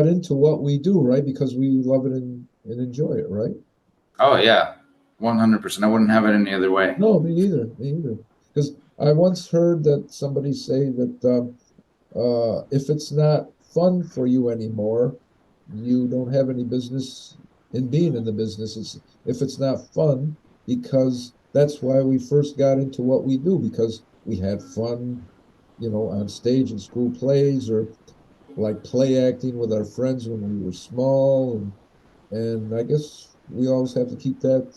into what we do, right? Because we love it and enjoy it, right? Oh yeah, 100%. I wouldn't have it any other way. No, me neither. Me neither. Because I once heard that somebody say that if it's not fun for you anymore, you don't have any business in being in the business. If it's not fun, because that's why we first got into what we do, because we had fun, on stage in school plays, or like play acting with our friends when we were small, and I guess we always have to keep that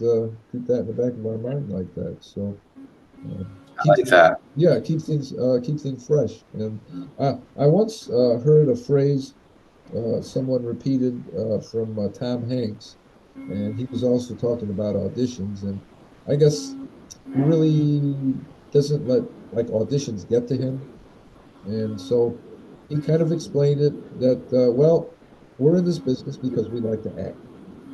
in the back of our mind like that. So Uh, I keep like that. yeah, keep things fresh. And I once heard a phrase someone repeated from Tom Hanks, and he was also talking about auditions. And I guess he really doesn't let like auditions get to him. And so he kind of explained it that, well, we're in this business because we like to act.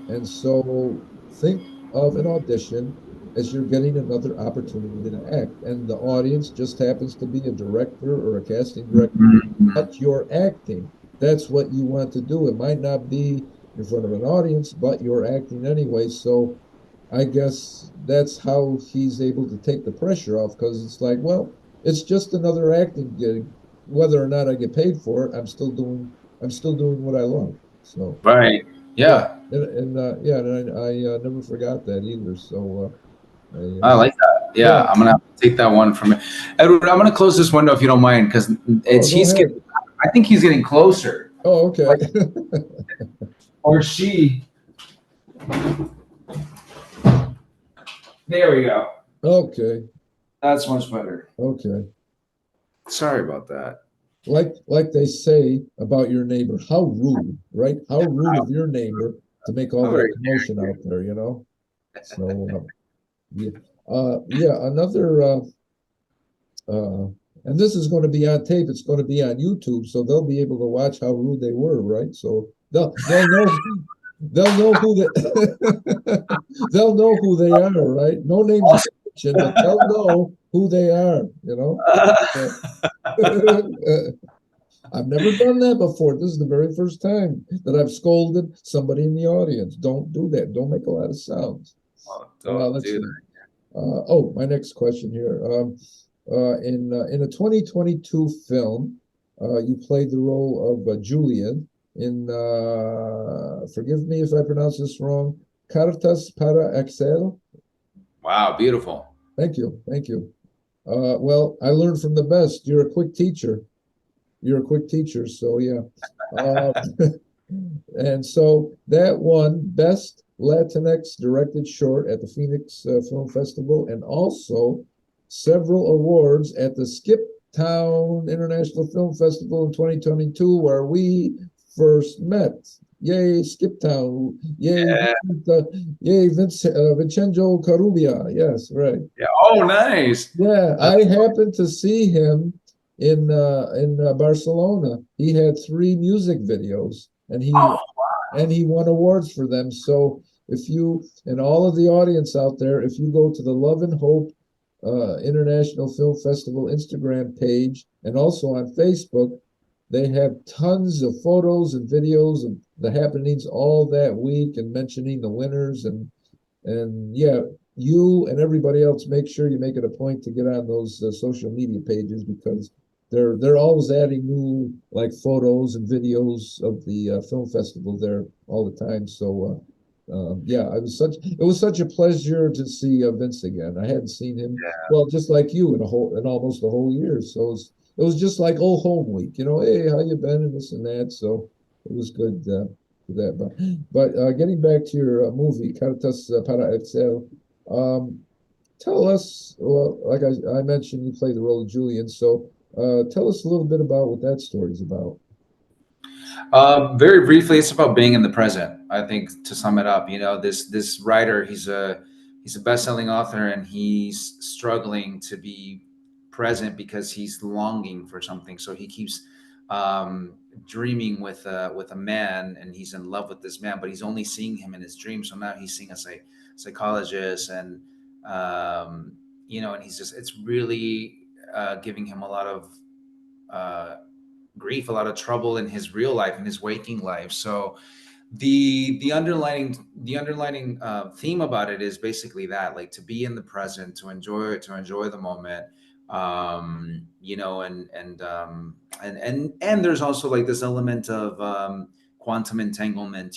And so think of an audition as you're getting another opportunity to act. And the audience just happens to be a director or a casting director, Mhm. but you're acting. That's what you want to do. It might not be in front of an audience, but you're acting anyway. So I guess that's how he's able to take the pressure off because it's like, well, it's just another acting gig. Whether or not I get paid for it, I'm still doing what I love. So Right. yeah, Yeah. and yeah, and I never forgot that either. So I like that. yeah, Yeah, I'm gonna have to take that one from it. Edward, I'm gonna close this window if you don't mind, because oh, it's go he's ahead. getting. I think he's getting closer, Oh, okay, like, or she. There we go. okay, That's much better. okay. Sorry about that. Like they say about your neighbor, how rude, right? How rude of your neighbor to make all How that very commotion out there, you know? So yeah, yeah. Another, uh, and this is going to be on tape. It's going to be on YouTube, so they'll be able to watch how rude they were, right? So they'll know who they they'll know who they are, right? No names mentioned, but they'll know who they are, you know? So, I've never done that before. This is the very first time that I've scolded somebody in the audience. Don't do that. Don't make a lot of sounds. Oh, don't Let's do see. that. Oh, my next question here. In a 2022 film, you played the role of Julian in, forgive me if I pronounce this wrong, Cartas para Excel. Wow, beautiful. Thank you. Thank you. Well, I learned from the best. You're a quick teacher. You're a quick teacher. So, yeah. Uh, and so that won Best Latinx Directed Short at the Phoenix Film Festival and also several awards at the Skip Town International Film Festival in 2022, where we first met. Yay, Skip Town. Yay, Yeah. yay, Vincenzo Carubia. Yes, right. Yeah. Oh, nice. Yeah, That's I happened to see him in Barcelona. He had three music videos, oh, and he won awards for them. So if you and all of the audience out there, if you go to the Love and Hope International Film Festival Instagram page and also on Facebook, they have tons of photos and videos of the happenings all that week and mentioning the winners and yeah, you and everybody else make sure you make it a point to get on those social media pages because they're always adding new like photos and videos of the film festival there all the time. So yeah, it was such a pleasure to see Vince again. I hadn't seen him well, just like you in almost a whole year. So it was just like old home week, you know. Hey, how you been and this and that. So it was good for that. But getting back to your movie, Cartas para Excel, um, tell us, well, like I mentioned, you play the role of Julian. So tell us a little bit about what that story's about. Very briefly, it's about being in the present. I think to sum it up, this writer, he's a best-selling author, and he's struggling to be present because he's longing for something. So he keeps um, dreaming with a man, and he's in love with this man, but he's only seeing him in his dreams. So now he's seeing a psychologist, and and it's really giving him a lot of uh, grief, a lot of trouble in his real life, in his waking life. So the underlining theme about it is basically that, like, to be in the present, to enjoy the moment, and there's also like this element of quantum entanglement.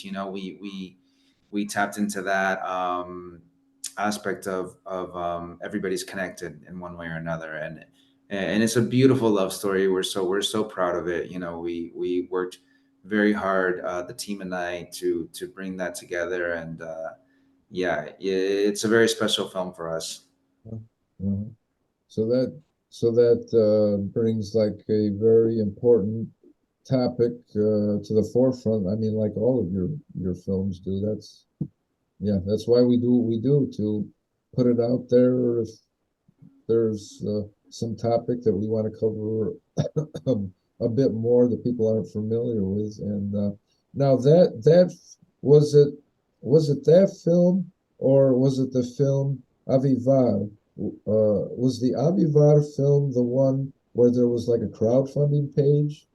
We tapped into that aspect of everybody's connected in one way or another, and it's a beautiful love story. We're so proud of it. We worked very hard, the team and I, to bring that together, and yeah, it's a very special film for us. Mhm. So that brings like a very important topic to the forefront. I mean, like all of your films do. That's yeah, that's why we do what we do to put it out there. If there's some topic that we want to cover a bit more that people aren't familiar with, and now that was it that film or was it the film Avivar? Was the Avivar film the one where there was like a crowdfunding page?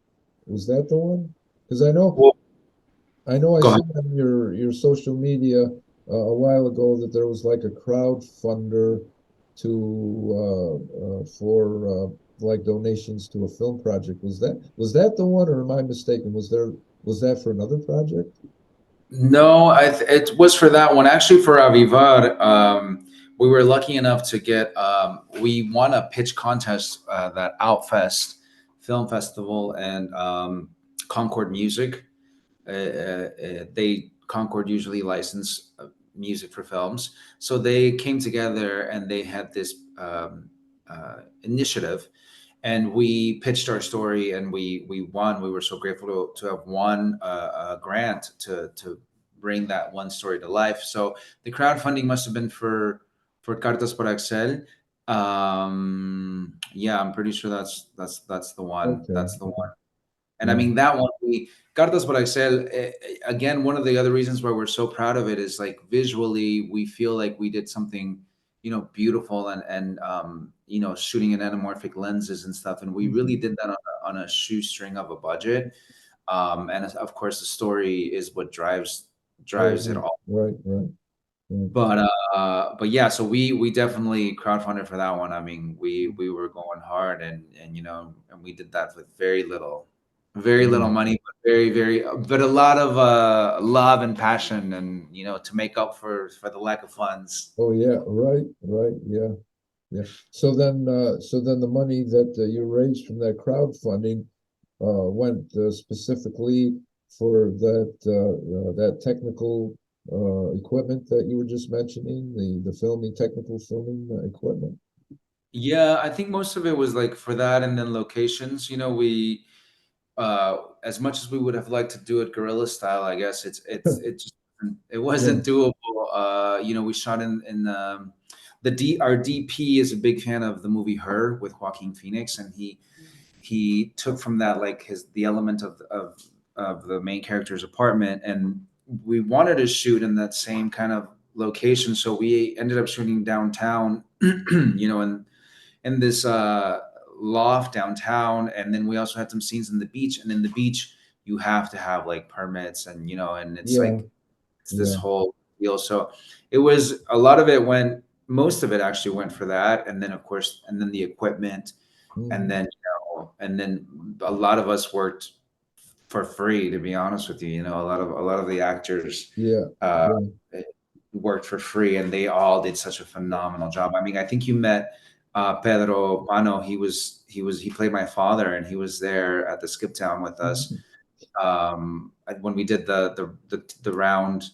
Was that the one? Because Well, I go ahead. seen on your social media a while ago that there was like a crowdfunder to for like donations to a film project. Was that the one, or am I mistaken? Was that for another project? No, it was for that one. Actually, for Avivar, we were lucky enough to get. We won a pitch contest that Outfest Film Festival and Concord Music. They Concord usually license music for films, so they came together and they had this initiative, and we pitched our story and we won. We were so grateful to have won a grant to bring that one story to life. So the crowdfunding must have been for Cartas por Excel. Yeah, I'm pretty sure that's the one. Okay, That's the one. And I yeah. mean that one, we Cartas por Excel. Again, one of the other reasons why we're so proud of it is like visually, we feel like we did something, beautiful and shooting in anamorphic lenses and stuff, and we really Mhm. did that on a shoestring of a budget. And of course, the story is what drives it Right, all. right. But yeah, so we definitely crowdfunded for that one. I mean, we were going hard, and we did that with very Yeah. little money, but but a lot of love and passion, and to make up for the lack of funds. Oh yeah, right, yeah. Yeah. So then the money that you raised from that crowdfunding went specifically for that technical equipment that you were just mentioning, the filming technical filming equipment. Yeah, I think most of it was like for that, and then locations. We as much as we would have liked to do it guerrilla style, I guess it Yeah. wasn't doable. We shot in our DP is a big fan of the movie Her with Joaquin Phoenix, and he took from that like the element of the main character's apartment, and we wanted to shoot in that same kind of location, so we ended up shooting downtown, and in this loft downtown, and then we also had some scenes in the beach, and in the beach you have to have like permits, and it's Yeah. like it's this Yeah. whole deal. So it was a lot of it went most of it actually went for that, and then of course, and then the equipment, and Hmm. then a lot of us worked for free, to be honest with you. A lot of the actors Yeah. uh Yeah. worked for free, and they all did such a phenomenal job. I mean, I think you met Pedro Mano. He played my father, and he was there at the Skip Town with us Mhm. when we did the round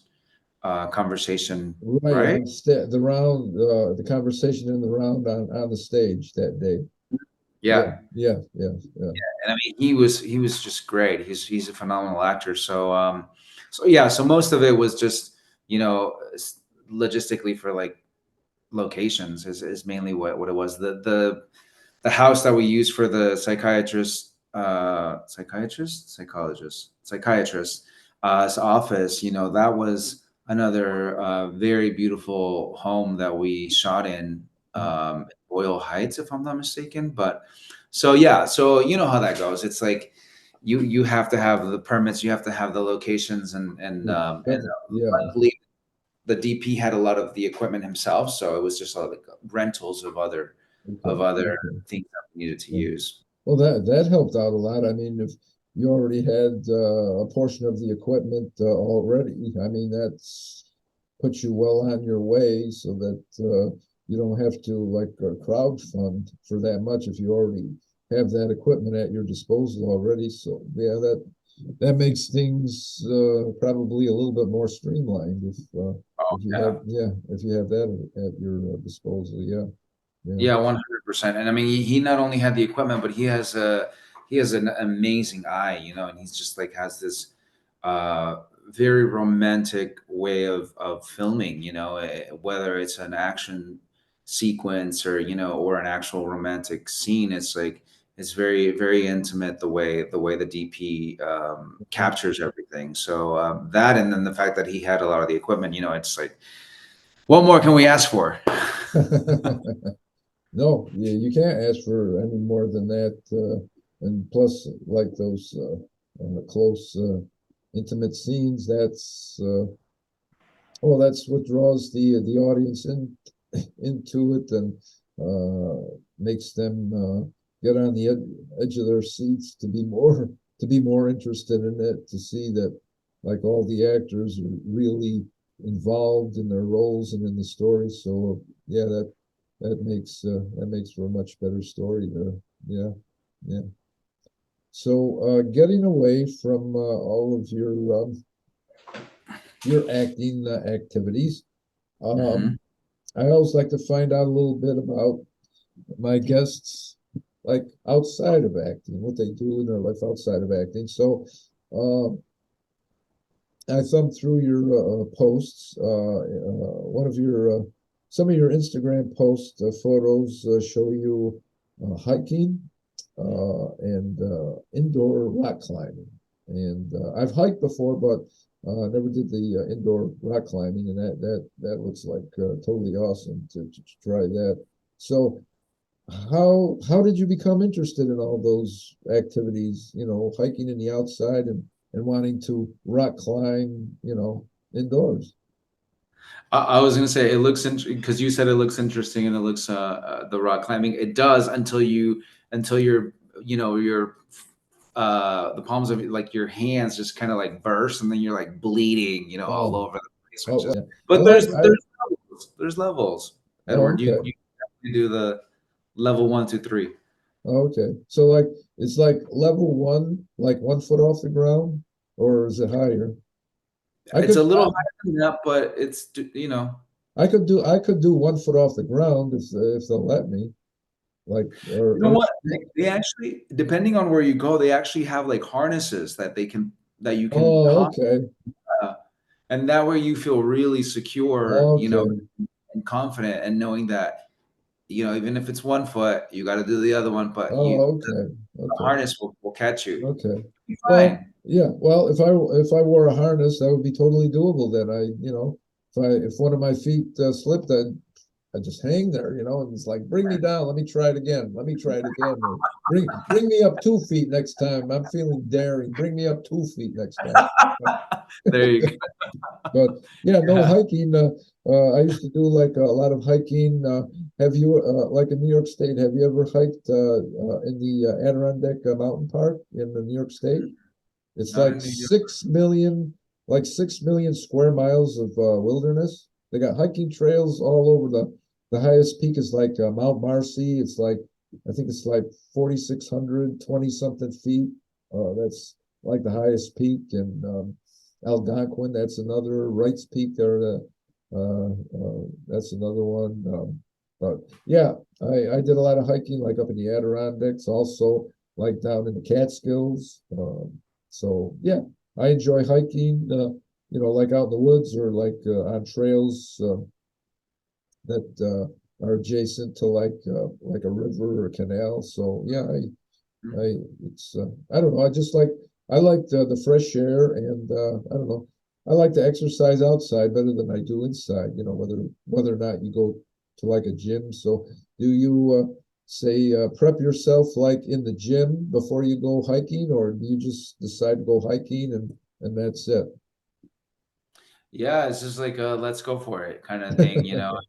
conversation, Right. right? On the round, the conversation in the round on the stage that day. Yeah. Yeah, Yeah. and I mean, he was just great. He's a phenomenal actor. So yeah, so most of it was just logistically for like locations is mainly what it was. The house that we used for the psychiatrist's office, that was another very beautiful home that we shot in Boyle Heights, if I'm not mistaken. But so yeah, so you know how that goes. It's like you have to have the permits, you have to have the locations, and Yeah. luckily the DP had a lot of the equipment himself, so it was just like rentals Okay. of other Okay. things that we needed to Yeah. use. Well, that helped out a lot. I mean, if you already had a portion of the equipment already, I mean, that's puts you well on your way so that you don't have to like crowd fund for that much if you already have that equipment at your disposal already. So yeah, that makes things probably a little bit more streamlined Oh if you have yeah, yeah if you have that at your disposal. Yeah, yeah. yeah, 100%. 100%. And I mean, he not only had the equipment, but he has an amazing eye, you know, and he's just like has this uh, very romantic way of filming, you know, whether it's an action sequence or you know or an actual romantic scene. It's like it's very very intimate the way the DP captures everything. So that and then the fact that he had a lot of the equipment, you know, it's like what more can we ask for? No, you can't ask for any more than that. And plus, like those close, intimate scenes, well, that's what draws the audience into it and makes them get on the edge of their seats to be more interested in it, to see that like all the actors are really involved in their roles and in the story. So yeah, that makes for a much better story there. Yeah, yeah. So getting away from all of your acting activities, Hmm. um, I always like to find out a little bit about my guests, like outside of acting, what they do in their life outside of acting. So uh, I thumbed through your posts. One of your some of your Instagram post photos show you hiking and indoor rock climbing. And I've hiked before, but never did the indoor rock climbing, and that looks like totally awesome to try that. So how did you become interested in all those activities, you know, hiking in the outside and wanting to rock climb, you know, indoors? I was gonna say it looks interesting because you said it looks interesting and it looks the rock climbing. It does until you're you know your the palms of like your hands just kind of like burst and then you're like bleeding, you know, all Oh, over the place, which oh, is. yeah. I But like I there's levels, oh, Edward. okay. You do the level one, two, three. Okay. So like it's like level one, like 1 foot off the ground, or is it higher? I It's could a little higher than that, but it's you know. I could do 1 foot off the ground if they'll let me. Like You know or what? They actually, depending on where you go, they actually have like harnesses that they can that you can oh, hop, okay. and that way you feel really secure, you know, Okay. and confident, and knowing that you know even if it's 1 foot, you got to do the other one, but you Oh, okay. the Okay. harness will catch you. Okay. Be Well, fine. yeah. Well, if I wore a harness, that would be totally doable. Then you know, if one of my feet slipped, I just hang there, you know, and it's like, bring me down. Let me try it again. Let me try it again. Or bring me up 2 feet next time. I'm feeling daring. Bring me up 2 feet next time. There you go. But yeah, no Yeah. hiking. I used to do like a lot of hiking. Have you, like in New York State, have you ever hiked in the Adirondack Mountain Park in the New York State? It's Not like in New York. 6 million, like 6 million square miles of wilderness. They got hiking trails all over the highest peak is like Mount Marcy. It's like I think it's like 4,620 something feet. That's like the highest peak, and Algonquin. That's another Wright's Peak there. That's another one. But yeah, I did a lot of hiking, like up in the Adirondacks, also like down in the Catskills. So yeah, I enjoy hiking. You know, like out in the woods or like on trails that are adjacent to like a river or a canal. So yeah, I it's I don't know. I like the fresh air and I don't know. I like to exercise outside better than I do inside. You know, whether or not you go to like a gym. So do you say prep yourself like in the gym before you go hiking, or do you just decide to go hiking and that's it? Yeah, it's just like a let's go for it kind of thing, you know.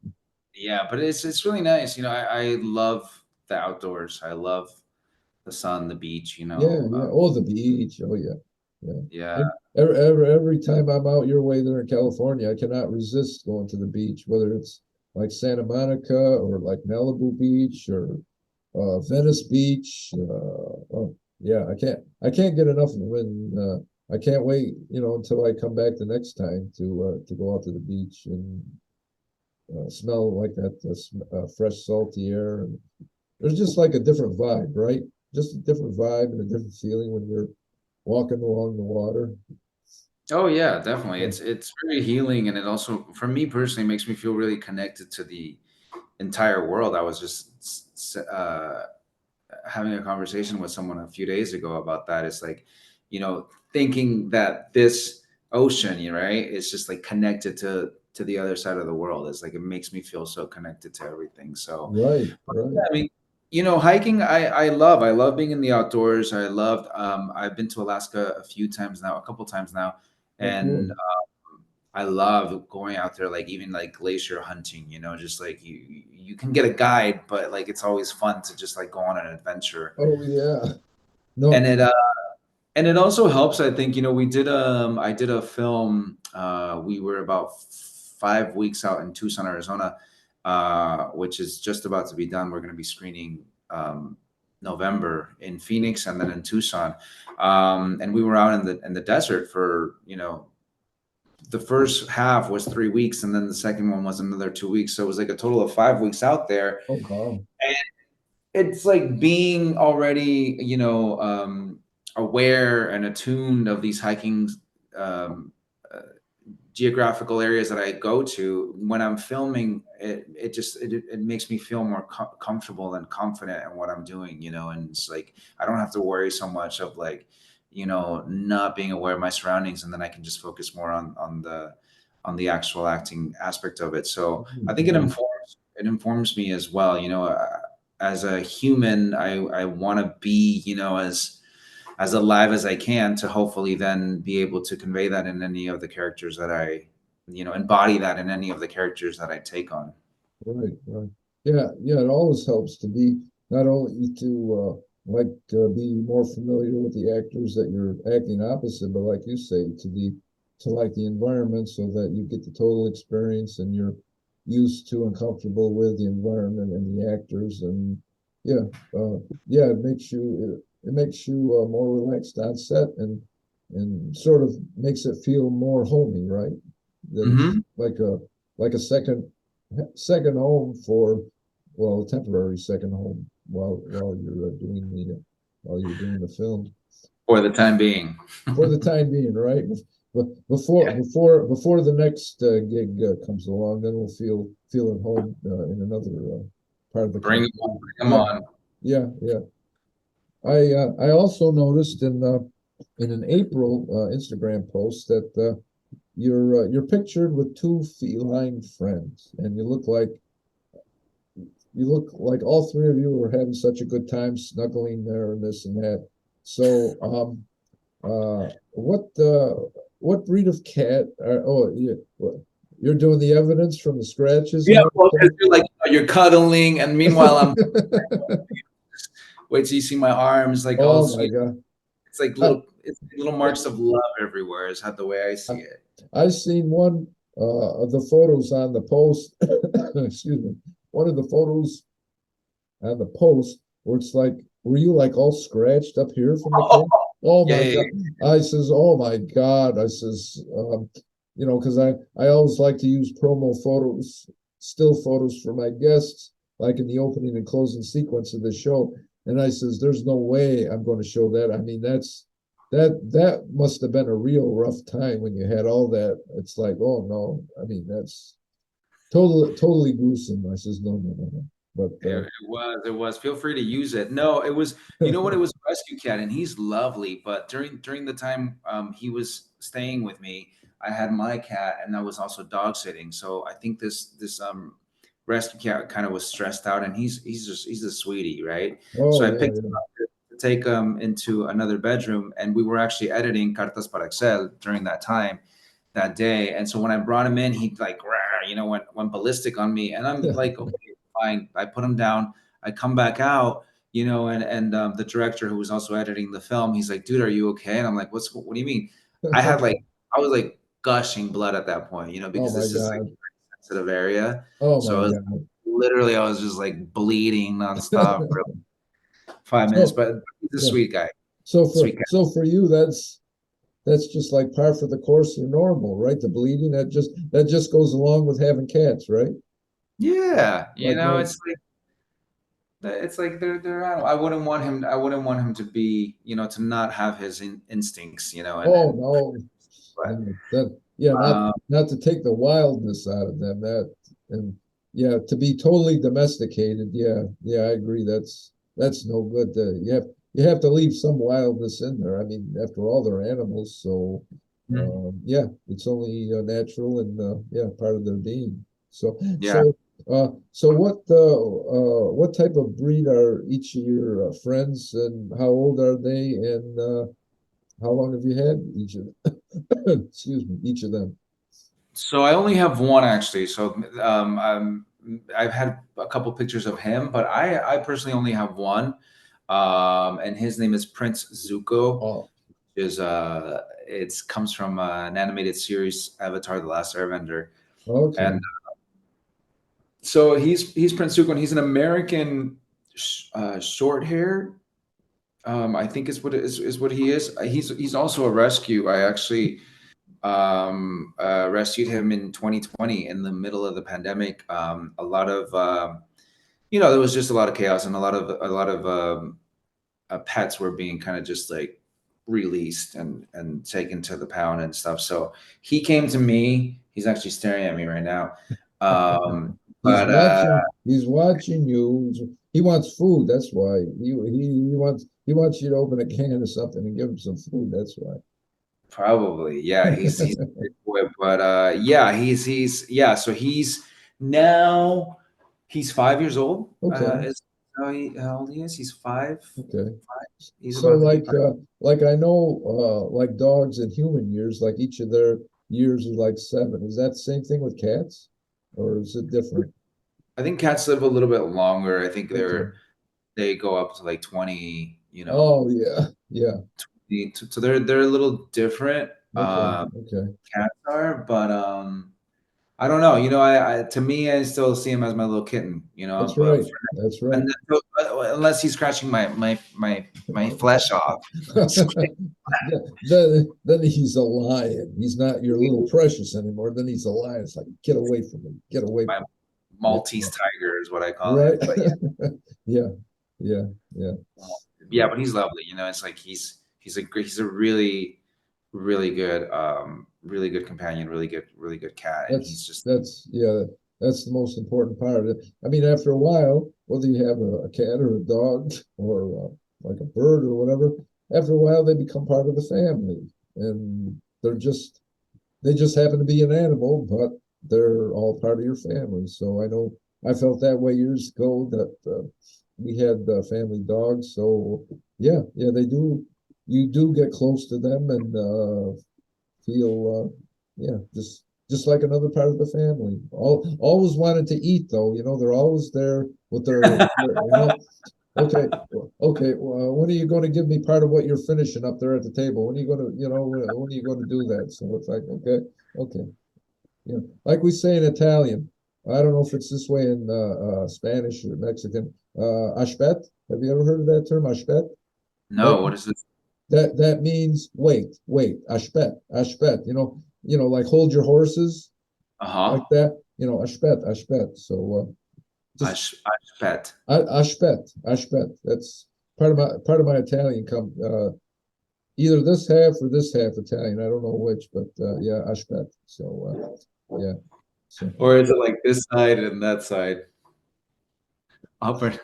Yeah, but it's really nice. You know, I love the outdoors. I love the sun, the beach, you Yeah, know. yeah. Oh, the beach. Oh, yeah, yeah. Yeah, Every time I'm out your way there in California, I cannot resist going to the beach, whether it's like Santa Monica or like Malibu Beach or Venice Beach. Oh, yeah, I can't get enough of it. And I can't wait, you know, until I come back the next time to go out to the beach and smell like that fresh salty air. And there's just like a different vibe, right? Just a different vibe and a different feeling when you're walking along the water. Oh yeah, definitely. Yeah, It's very healing, and it also, for me personally, makes me feel really connected to the entire world. I was just having a conversation with someone a few days ago about that. It's like, thinking that this ocean, right, is just like connected to the other side of the world. It's like it makes me feel so connected to everything. So, right, but right. yeah, I mean, hiking, I love being in the outdoors. I've been to Alaska a few times now, a couple times now, Oh, cool. and I love going out there, like even like glacier hunting, just like you can get a guide, but like it's always fun to just like go on an adventure. Oh, yeah. And No. it also helps, I think, I did a film, we were about 5 weeks out in Tucson, Arizona, which is just about to be done. We're going to be screening November in Phoenix and then in Tucson. And we were out in the desert for, the first half was 3 weeks, and then the second one was another 2 weeks. So it was like a total of 5 weeks out there. Oh, wow. And it's like being already, aware and attuned of these hiking, um, uh, geographical areas that I go to. When I'm filming, it makes me feel more comfortable and confident in what I'm doing, and it's like I don't have to worry so much of like, not being aware of my surroundings, and then I can just focus more on the actual acting aspect of it. So I think Right. it informs me as well. As a human, I want to be, as alive as I can, to hopefully then be able to convey that in any of the characters that embody that in any of the characters that I take on. Right, right. Yeah, yeah, it always helps to be not only to be more familiar with the actors that you're acting opposite, but like you say, to like the environment so that you get the total experience and you're used to and comfortable with the environment and the actors and yeah, yeah, it makes you more relaxed on set and sort of makes it feel more homey, right? That it's Hmm. like a second home for, well, temporary second home while you're doing while you're doing the film For the time being. for the time being, right? But Yeah. before the next gig comes along, then we'll feel at home in another part of the Bring them country. on. Bring them Yeah, on. yeah, yeah. I also noticed in an April Instagram post that you're pictured with two feline friends, and you look like all three of you are having such a good time snuggling there and this and that. So, what breed of cat are, oh, you're doing the evidence from the scratches Yeah, and well, because everything? you're like, you're cuddling, and meanwhile I'm wait till you see my arms, like all Oh my sweet. God. It's like little I, marks of love everywhere. Is how the way I I, see it. I've seen one of the photos on the post, excuse me, one of the photos on the post where it's like, were you like all scratched up here from the cat? Oh Yeah, my yeah, God. I says, oh my God. I says, because I always like to use promo photos, still photos for my guests, like in the opening and closing sequence of the show. And I says, there's no way I'm going to show that. I mean, that must have been a real rough time when you had all that. It's like, oh no. I mean, that's totally gruesome. I says, no, no, no, no. But it was. Feel free to use it. No, it was. You know what? It was a rescue cat, and he's lovely. But during the time he was staying with me, I had my cat, and I was also dog sitting. So I think this rescue cat kind of was stressed out, and he's a sweetie, right? So oh I yeah, picked him yeah. up to take him into another bedroom, and we were actually editing Cartas para Excel during that time, that day. And so when I brought him in, he like, "Rawr," went ballistic on me, and I'm like, okay, fine. I put him down. I come back out, and the director who was also editing the film, he's like, "Dude, are you okay?" And I'm like, What do you mean?" I was like gushing blood at that point, Oh because my this is like God. a sensitive area. Oh So my God. literally, I was just like bleeding nonstop for 5 minutes. So But he's a yeah. sweet guy, So sweet cat. for you, that's just like par for the course or normal, right? The bleeding that just goes along with having cats, right? Yeah, Like no, it's like It's like they're animal. I wouldn't want him. I wouldn't want him to be, to not have his instincts, Oh and no, but no, that yeah, um, not to take the wildness out of them. That and yeah, to be totally domesticated. Yeah, yeah, I agree. That's no good. You have to leave some wildness in there. I mean, after all, they're animals, so yeah, it's only natural and yeah, part of their being. So yeah. so what type of breed are each of your friends, and how old are they, and how long have you had each of excuse me, each of them? So I only have one actually. So I've had a couple pictures of him, but I personally only have one, and his name is Prince Zuko. Oh, Is It comes from an animated series, Avatar: The Last Airbender, okay, and so he's Prince Zuko, and he's an American short hair. I think is what he is. He's also a rescue. I actually rescued him in 2020 in the middle of the pandemic. A lot of there was just a lot of chaos, and a lot of pets were being kind of just like released and taken to the pound and stuff. So he came to me. He's actually staring at me right now. Um, he's but watching. He's watching you. He wants food. That's why he wants you to open a can of something and give him some food. That's why. Probably, yeah. He's a big boy, but yeah, he's yeah. So now he's 5 years old. Okay, Is how old he is? He's five. okay. Five. He's So about to be five. like I know like dogs in human years, like each of their years is like 7. Is that the same thing with cats, or is it different? I think cats live a little bit longer. I think Okay. they go up to like 20. Oh yeah, yeah. So they're a little different. Okay, okay. Cats are, but I don't know. I to me, I still see him as my little kitten. That's But right. That's right. and then, unless he's scratching my flesh off, Then he's a lion. He's not your little precious anymore. Then he's a lion. It's like, get away from me. Get away my from me. Yeah, Maltese tiger is what I call right. him. But yeah, Yeah, yeah, yeah. yeah, but he's lovely. It's like he's a really good companion, really good cat, and he's just That's yeah, that's the most important part of it. I mean, after a while, whether you have a cat or a dog or like a bird or whatever, after a while they become part of the family, and they just happen to be an animal, but they're all part of your family. So I know I felt that way years ago that we had family dogs. So yeah, yeah, they do. You do get close to them and feel yeah, just like another part of the family. Always wanted to eat though. They're always there with their. Okay, okay. Well, when are you going to give me part of what you're finishing up there at the table? When are you going to, when are you going to do that? So it's like, okay, okay. Like we say in Italian. I don't know if it's this way in Spanish or Mexican. Ashpet. Have you ever heard of that term, ashpet? That no. What is this? that means wait, wait. Ashpet, ashpet. Like hold your horses, Uh like huh. that. Ashpet, ashpet. So just Pet. Ashpet. That's part of my Italian either this half or this half Italian. I don't know which, but yeah, Ashpet. So yeah. So Or is it like this side and that side? Upper.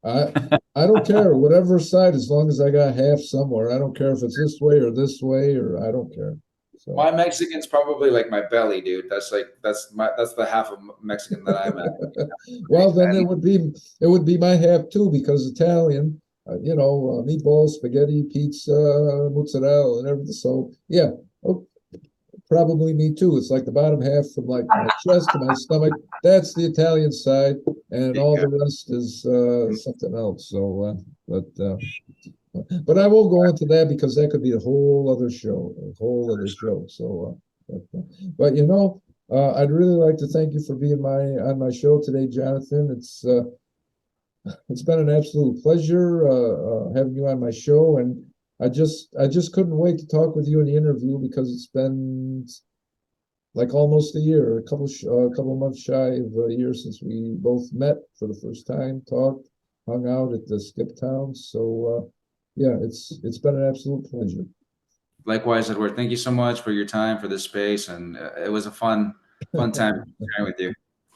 I I don't care whatever side as long as I got half somewhere. I don't care if it's this way or I don't care. So My Mexican's probably like my belly, dude. That's the half of Mexican that I'm at. well, then And it would be my half too because Italian, meatballs, spaghetti, pizza, mozzarella, and everything. So yeah, oh, probably me too. It's like the bottom half from like my chest to my stomach. That's the Italian side, and all the rest is something else. So, but I won't go into that because that could be a whole other show, a whole other show. So, but I'd really like to thank you for being on my show today, Jonathan. It's been an absolute pleasure having you on my show, and I just couldn't wait to talk with you in the interview because it's been like almost a year, a couple months shy of a year since we both met for the first time, talked. hung out at the Skip Town. So yeah, it's been an absolute pleasure. Likewise, Edward. Thank you so much for your time, for this space, and it was a fun time sharing with you.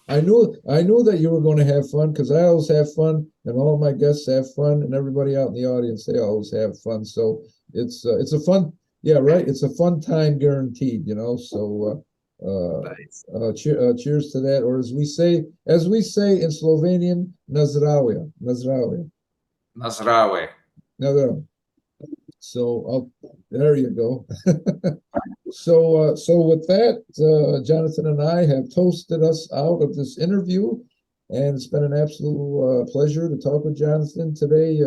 I knew that you were going to have fun because I always have fun, and all my guests have fun, and everybody out in the audience they always have fun. So it's a fun, yeah, right. It's a fun time guaranteed, you know. So Nice. cheers to that, or as we say in Slovenian, Nazdravia, Nazdravia. Nasrawe. Nazdravia. So there you go. So with that, Jonathan and I have toasted us out of this interview, and it's been an absolute pleasure to talk with Jonathan today.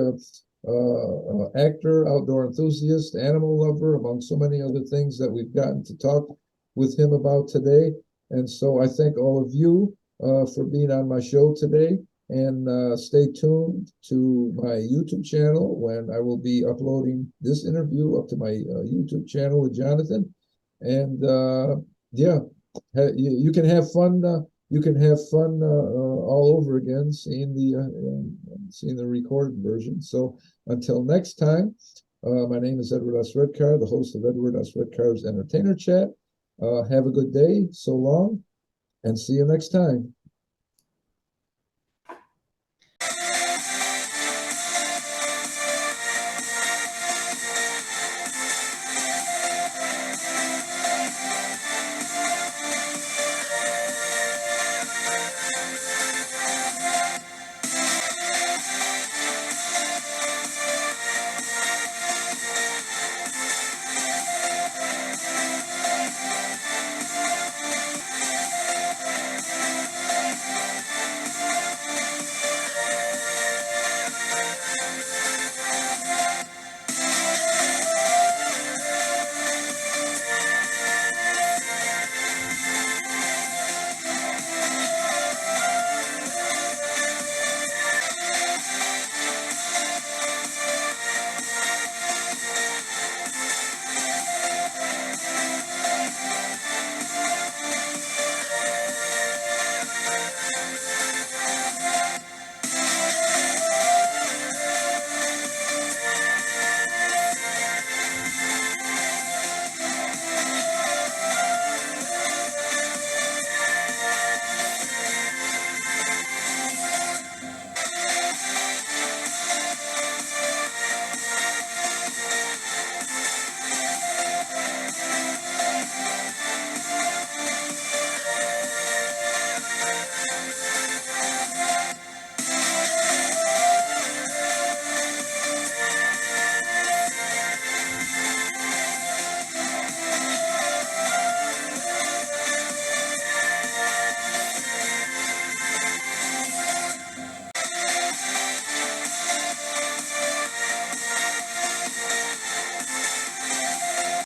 Actor, outdoor enthusiast, animal lover, among so many other things that we've gotten to talk with him about today. And so I thank all of you for being on my show today. And stay tuned to my YouTube channel when I will be uploading this interview up to my YouTube channel with Jonathan. And yeah, you can have fun. You can have fun all over again, seeing the recorded version. So until next time, my name is Edward S. Redcar, the host of Edward S. Redcar's Entertainer Chat. Have a good day. So long, and see you next time.